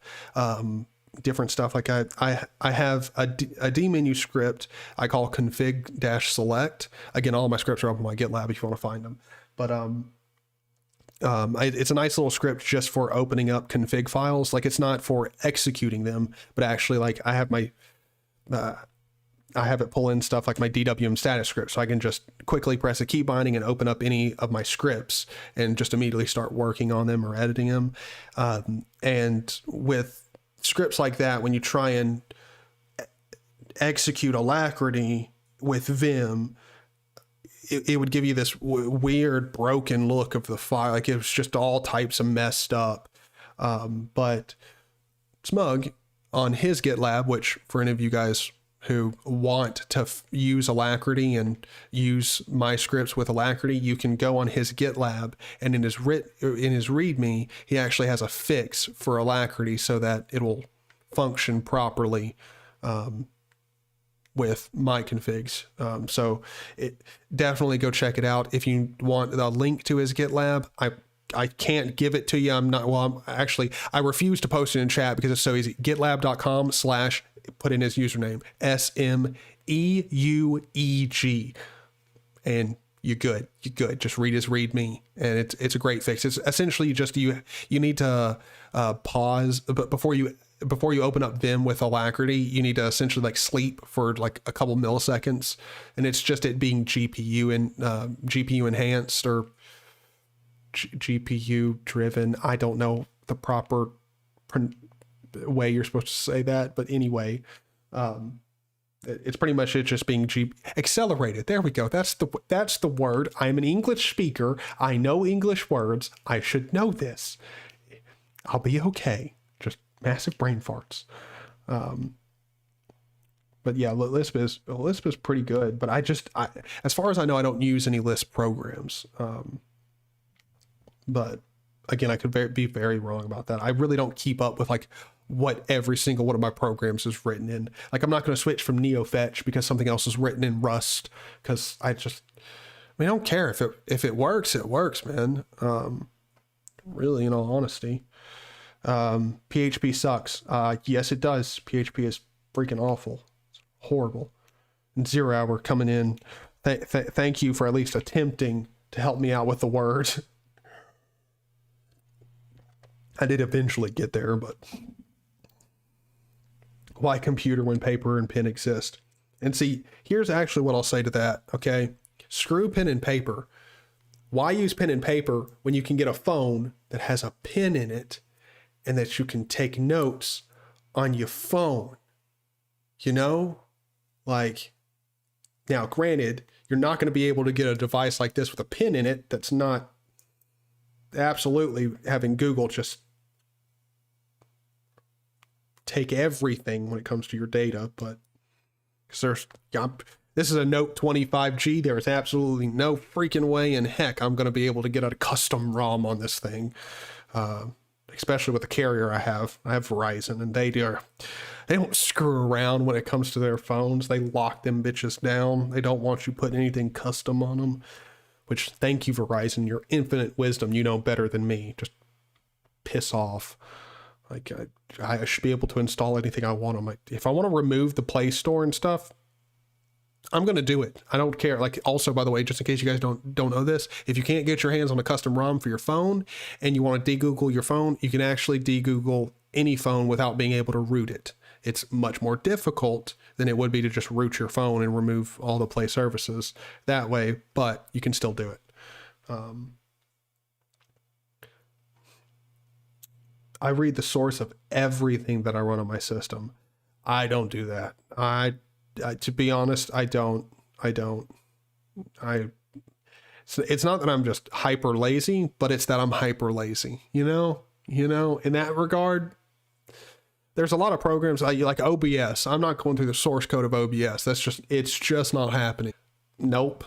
different stuff. Like I have a D menu script I call config-select. Again, all of my scripts are up on my GitLab if you want to find them. But it's a nice little script just for opening up config files. Like, it's not for executing them, but actually, like, I have my I have it pull in stuff like my DWM status script, so I can just quickly press a key binding and open up any of my scripts and just immediately start working on them or editing them. And with scripts like that, when you try and execute Alacrity with Vim, it would give you this weird broken look of the file. Like, it was just all types of messed up. But Smug on his GitLab, which for any of you guys who want to use Alacrity and use my scripts with Alacrity, you can go on his GitLab, and in his README, he actually has a fix for Alacrity so that it will function properly with my configs. So definitely go check it out. If you want the link to his GitLab, I can't give it to you. I refuse to post it in chat because it's so easy. GitLab.com/ put in his username, SMEUEG, and you're good. Just read his README, and it's a great fix. It's essentially just you need to pause, but before you open up Vim with Alacrity, you need to essentially like sleep for like a couple milliseconds, and it's just it being GPU enhanced or GPU driven. I don't know the proper way you're supposed to say that, but anyway, it's pretty much it just being accelerated. There we go. That's the word. I'm an English speaker. I know English words. I should know this. I'll be okay. Just massive brain farts. But yeah, Lisp is pretty good. But I as far as I know, I don't use any Lisp programs. But again, I could be very wrong about that. I really don't keep up with like what every single one of my programs is written in. Like, I'm not going to switch from NeoFetch because something else is written in Rust, because I don't care if it works, it works, man. Really, in all honesty. PHP sucks. Yes, it does. PHP is freaking awful. It's horrible. And 0 Hour coming in. Thank you for at least attempting to help me out with the words. I did eventually get there, but why computer when paper and pen exist? And see, here's actually what I'll say to that, okay? Screw pen and paper. Why use pen and paper when you can get a phone that has a pen in it and that you can take notes on your phone? You know? Like, now granted, you're not going to be able to get a device like this with a pen in it that's not absolutely having Google just take everything when it comes to your data, but this is a Note 25G. There is absolutely no freaking way in heck I'm going to be able to get a custom ROM on this thing, especially with the carrier I have. I have Verizon, and they don't screw around when it comes to their phones. They lock them bitches down. They don't want you putting anything custom on them. Which, thank you, Verizon, your infinite wisdom. You know better than me. Just piss off. Like, I should be able to install anything I want on my... If I want to remove the Play Store and stuff, I'm going to do it. I don't care. Like, also, by the way, just in case you guys don't know this, if you can't get your hands on a custom ROM for your phone and you want to de-Google your phone, you can actually de-Google any phone without being able to root it. It's much more difficult than it would be to just root your phone and remove all the Play services that way, but you can still do it. I read the source of everything that I run on my system. I don't do that. To be honest, I don't. It's not that I'm just hyper lazy, but it's that I'm hyper lazy, you know, in that regard. There's a lot of programs like OBS. I'm not going through the source code of OBS. It's just not happening. Nope.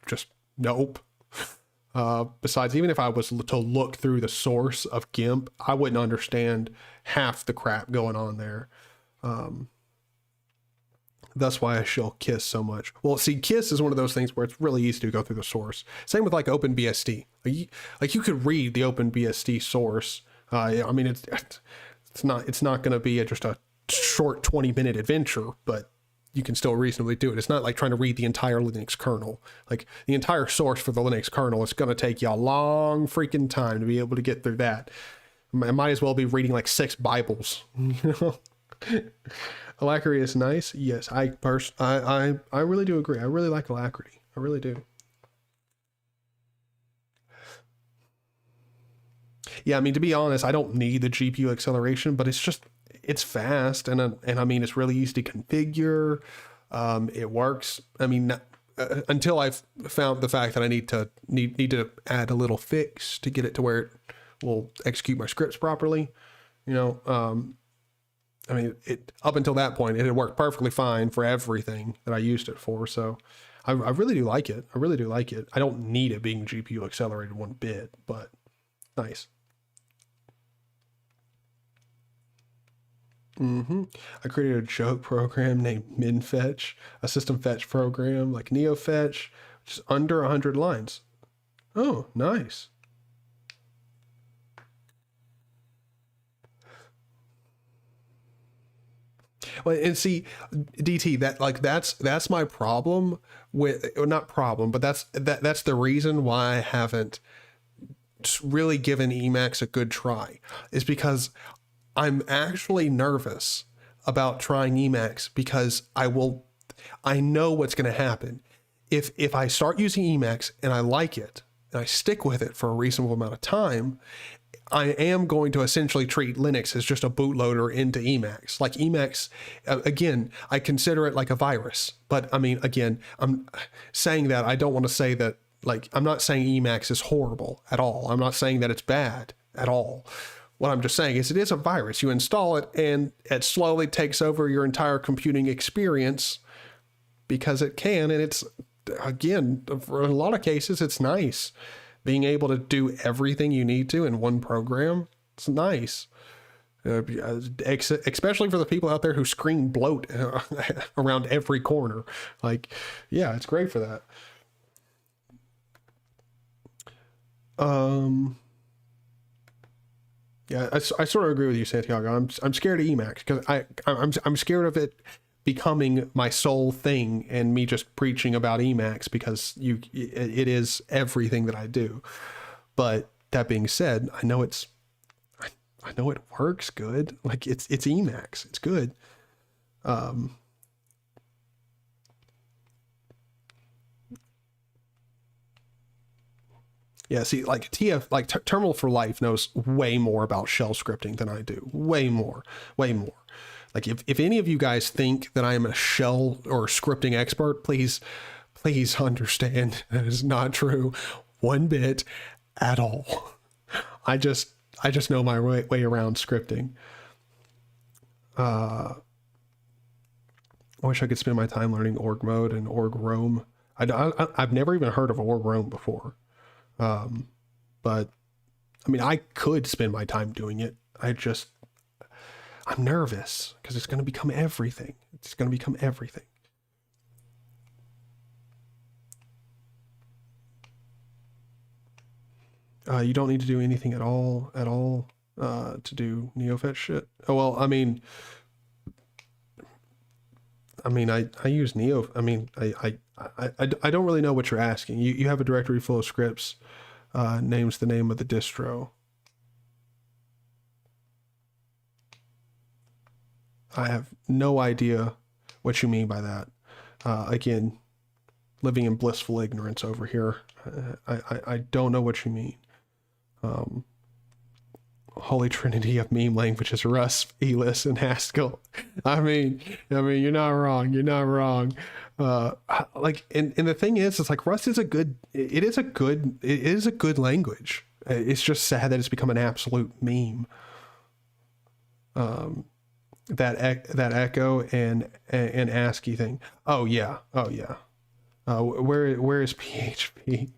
Just nope. Besides, even if I was to look through the source of GIMP, I wouldn't understand half the crap going on there. That's why I shell KISS so much. Well, see, KISS is one of those things where it's really easy to go through the source. Same with like OpenBSD. Like you could read the OpenBSD source. I mean, it's not going to be just a short 20-minute adventure, but you can still reasonably do it. It's not like trying to read the entire Linux kernel. Like the entire source for the Linux kernel, it's going to take you a long freaking time to be able to get through that. I might as well be reading like 6 Bibles, you know? Alacrity is nice. Yes, I really do agree. I really like Alacrity. I really do. Yeah, I mean, to be honest, I don't need the GPU acceleration, but it's fast, and I mean, it's really easy to configure. It works. I mean, until I've found the fact that I need to add a little fix to get it to where it will execute my scripts properly. You know, I mean, up until that point, it had worked perfectly fine for everything that I used it for. So I really do like it. I really do like it. I don't need it being GPU accelerated one bit, but nice. I created a joke program named MinFetch, a system fetch program like NeoFetch, which is under 100 lines. Oh, nice. Well, and see, DT, that's my problem with, or not problem, but that's the reason why I haven't really given Emacs a good try, is because I'm actually nervous about trying Emacs, because I know what's going to happen. If I start using Emacs and I like it and I stick with it for a reasonable amount of time, I am going to essentially treat Linux as just a bootloader into Emacs. Like Emacs, again, I consider it like a virus. But I mean, again, I'm saying that, I don't want to say that, like, I'm not saying Emacs is horrible at all. I'm not saying that it's bad at all. What I'm just saying is it is a virus. You install it and it slowly takes over your entire computing experience because it can. And it's, again, for a lot of cases, it's nice. Being able to do everything you need to in one program, it's nice. Especially for the people out there who scream bloat around every corner. Like, yeah, it's great for that. Yeah, I sort of agree with you, Santiago. I'm scared of Emacs because I'm scared of it becoming my sole thing and me just preaching about Emacs because it is everything that I do. But that being said, I know it works good. Like it's Emacs. It's good. Yeah, see, like Terminal for Life knows way more about shell scripting than I do. Way more. Like if any of you guys think that I am a shell or scripting expert, please understand that is not true one bit at all. I just know my way around scripting. I wish I could spend my time learning org mode and org roam. I've never even heard of org roam before. But I mean, I could spend my time doing it. I'm nervous because it's going to become everything. It's going to become everything. You don't need to do anything at all, to do NeoFetch shit. Oh, well, I mean, I use Neo. I mean, I don't really know what you're asking. You have a directory full of scripts, names the name of the distro. I have no idea what you mean by that. Again, living in blissful ignorance over here. I don't know what you mean. Holy Trinity of meme languages: Rust, ELIS, and Haskell. I mean, you're not wrong. You're not wrong. Like, and the thing is, it's like Rust is a good language. It's just sad that it's become an absolute meme. That echo and ASCII thing. Oh yeah. Where is PHP?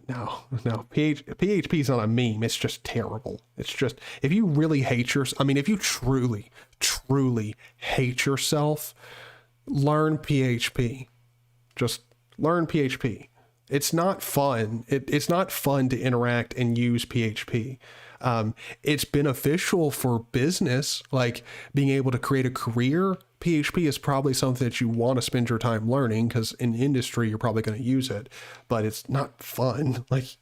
PHP is not a meme. It's just terrible. It's just, if you really hate if you truly, truly hate yourself, learn PHP. Just learn PHP. It's not fun. It's not fun to interact and use PHP. It's beneficial for business, like being able to create a career. PHP is probably something that you want to spend your time learning, because in industry you're probably going to use it, but it's not fun. Like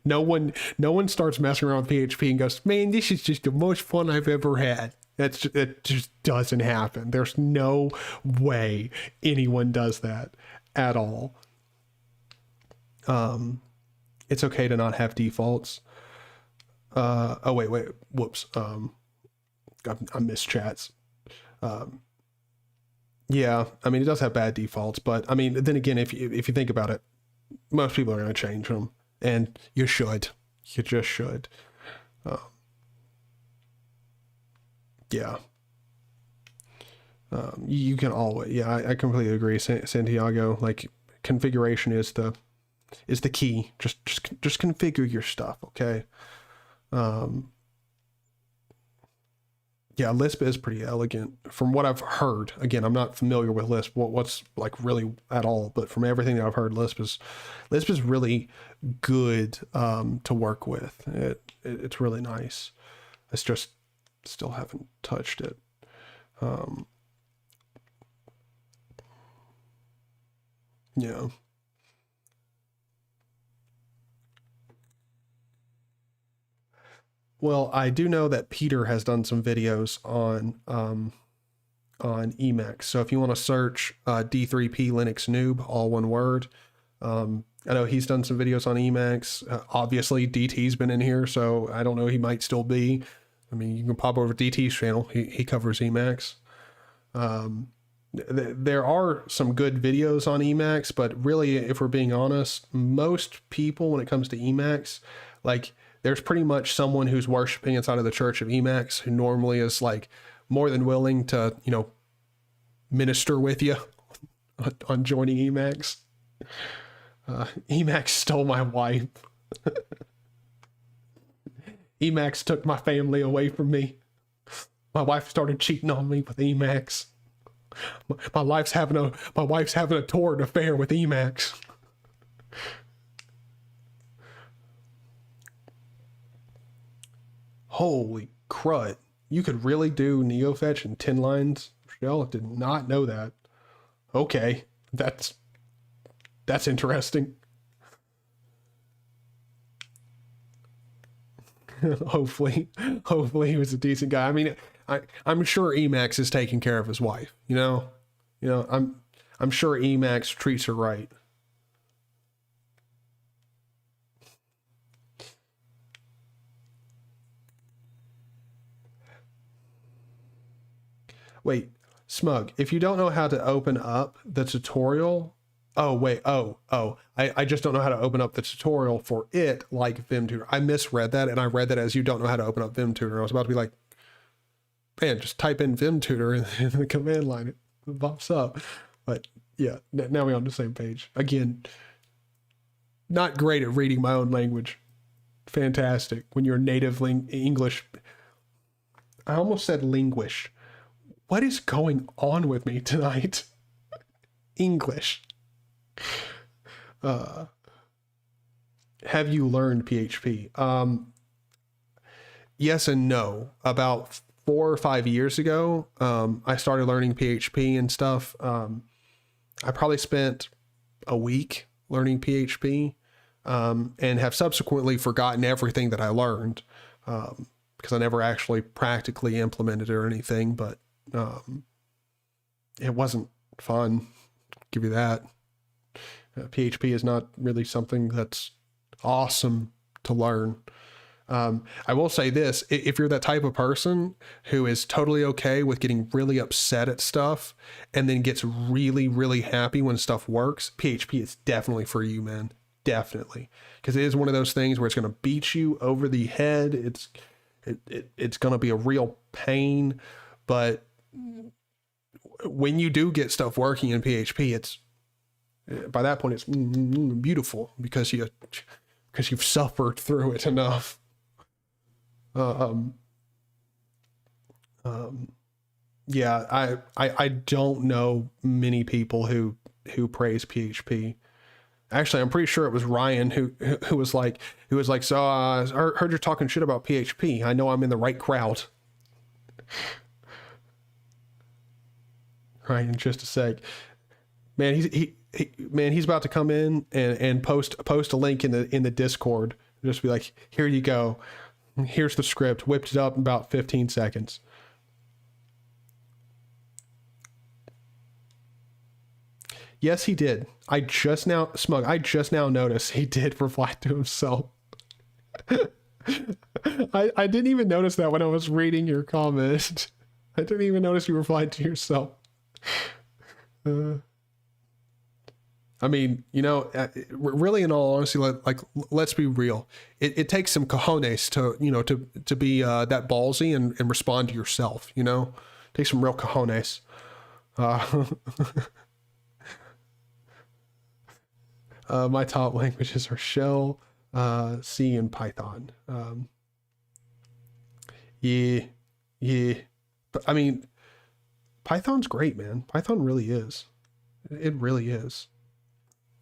no one starts messing around with PHP and goes, man, this is just the most fun I've ever had. It just doesn't happen. There's no way anyone does that at all. It's okay to not have defaults. Oh wait, whoops. I missed chats. Yeah, I mean, it does have bad defaults, but I mean, then again, if you think about it, most people are going to change them, and you should. You just should. Yeah. You can always, yeah, I completely agree, Santiago. Like, configuration is the key. Just configure your stuff, okay? Yeah, Lisp is pretty elegant from what I've heard. Again, I'm not familiar with Lisp, what's like really at all, but from everything that I've heard, Lisp is really good to work with. It's really nice. It's just still haven't touched it. Yeah. Well, I do know that Peter has done some videos on Emacs. So if you want to search D3P Linux Noob, all one word, I know he's done some videos on Emacs. Obviously, DT's been in here, so I don't know, he might still be. I mean, you can pop over to DT's channel. He covers Emacs. There are some good videos on Emacs, but really, if we're being honest, most people, when it comes to Emacs, like, there's pretty much someone who's worshiping inside of the church of Emacs who normally is like more than willing to, minister with you on joining Emacs. Emacs stole my wife. Emacs took my family away from me. My wife started cheating on me with Emacs. My wife's having a torrid affair with Emacs. Holy crud. You could really do NeoFetch in 10 lines? Shell, did not know that. Okay, that's interesting. hopefully he was a decent guy. I mean, I'm sure Emacs is taking care of his wife, I'm sure Emacs treats her right. Wait, Smug, if you don't know how to open up the tutorial, I just don't know how to open up the tutorial for it like VimTutor. I misread that, and I read that as you don't know how to open up VimTutor. I was about to be like, man, just type in VimTutor in the command line, it pops up. But yeah, now we're on the same page. Again, not great at reading my own language. Fantastic. When you're native English. I almost said linguish. What is going on with me tonight? English. Have you learned PHP? Yes and no. About 4 or 5 years ago, I started learning PHP and stuff. I probably spent a week learning PHP, and have subsequently forgotten everything that I learned, because I never actually practically implemented it or anything, but it wasn't fun. I'll give you that. PHP is not really something that's awesome to learn. I will say this, if you're that type of person who is totally okay with getting really upset at stuff and then gets really, really happy when stuff works, PHP is definitely for you, man. Definitely. Because it is one of those things where it's going to beat you over the head. It's going to be a real pain, but when you do get stuff working in PHP, by that point it's beautiful, because because you've suffered through it enough. Yeah, I don't know many people who praise PHP. Actually, I'm pretty sure it was Ryan who was like, so I heard you're talking shit about PHP. I know I'm in the right crowd. Ryan, just a sec, man. He's about to come in and post a link in the Discord. Just be like, here you go. Here's the script. Whipped it up in about 15 seconds. Yes, he did. I just now noticed he did reply to himself. I didn't even notice that when I was reading your comment. I didn't even notice you replied to yourself. I mean, you know, really, in all honesty, like let's be real. It takes some cojones to, you know, to be that ballsy and respond to yourself. You know, it takes some real cojones. My top languages are Shell, C, and Python. Yeah. But I mean, Python's great, man. Python really is. It really is.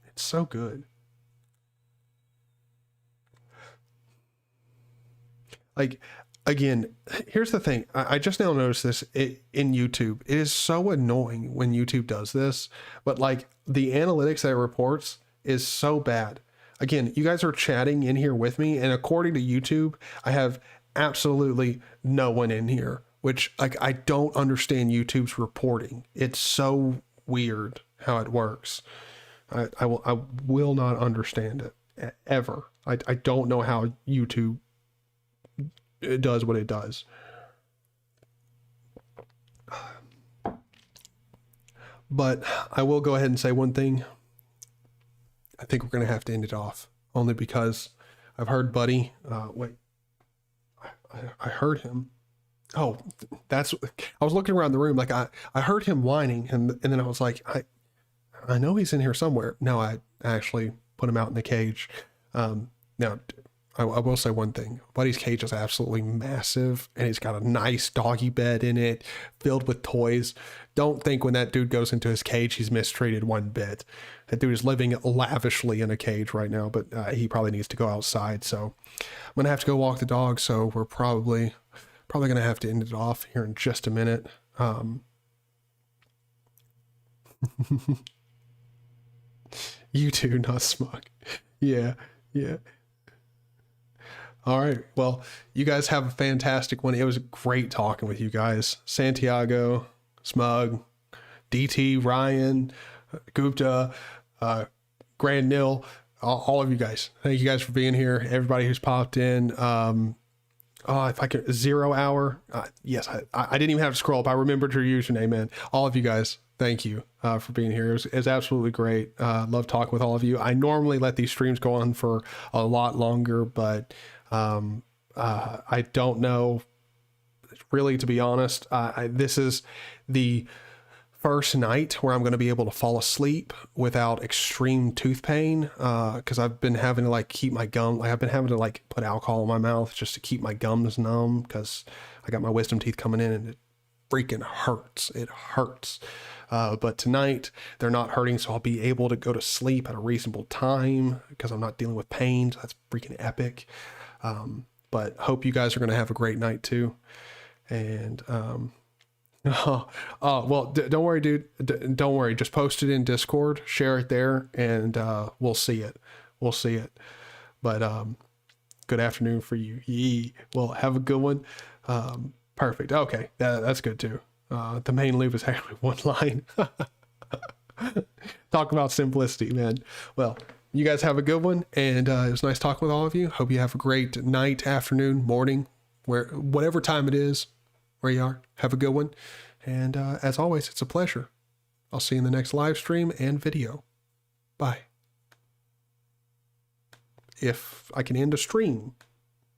It's so good. Like, again, here's the thing. I just now noticed this in YouTube. It is so annoying when YouTube does this, but like the analytics that it reports is so bad. Again, you guys are chatting in here with me, and according to YouTube, I have absolutely no one in here, which, like, I don't understand YouTube's reporting. It's so weird how it works. I will not understand it ever. I don't know how YouTube does what it does. But I will go ahead and say one thing. I think we're going to have to end it off, only because I've heard Buddy, wait, I heard him. Oh, I was looking around the room. Like I heard him whining, and then I was like, I know he's in here somewhere. No, I actually put him out in the cage. Now I will say one thing. Buddy's cage is absolutely massive, and he's got a nice doggy bed in it filled with toys. Don't think when that dude goes into his cage, he's mistreated one bit. That dude is living lavishly in a cage right now, but he probably needs to go outside. So I'm going to have to go walk the dog. So we're probably going to have to end it off here in just a minute. You too, not smug. Yeah. All right. Well, you guys have a fantastic one. It was great talking with you guys. Santiago, Smug, DT, Ryan, Gupta, Grand Nil, all of you guys. Thank you guys for being here. Everybody who's popped in. If I could, 0 hour. Yes, I didn't even have to scroll up. I remembered your username, man. All of you guys, thank you for being here. It was absolutely great. Love talking with all of you. I normally let these streams go on for a lot longer, but I don't know, really, to be honest. This is the first night where I'm going to be able to fall asleep without extreme tooth pain, because I've been having to like keep my gum, like I've been having to like put alcohol in my mouth just to keep my gums numb, because I got my wisdom teeth coming in and it freaking hurts. It hurts. But tonight they're not hurting, so I'll be able to go to sleep at a reasonable time because I'm not dealing with pain. So that's freaking epic. But hope you guys are going to have a great night too. And, well, don't worry, dude. Don't worry. Just post it in Discord, share it there, and we'll see it. But good afternoon for you. Yee. Well, have a good one. Perfect. Okay, that's good too. The main loop is actually one line. Talk about simplicity, man. Well, you guys have a good one, and it was nice talking with all of you. Hope you have a great night, afternoon, morning, whatever time it is where you are. Have a good one. And as always, it's a pleasure. I'll see you in the next live stream and video. Bye. If I can end a stream.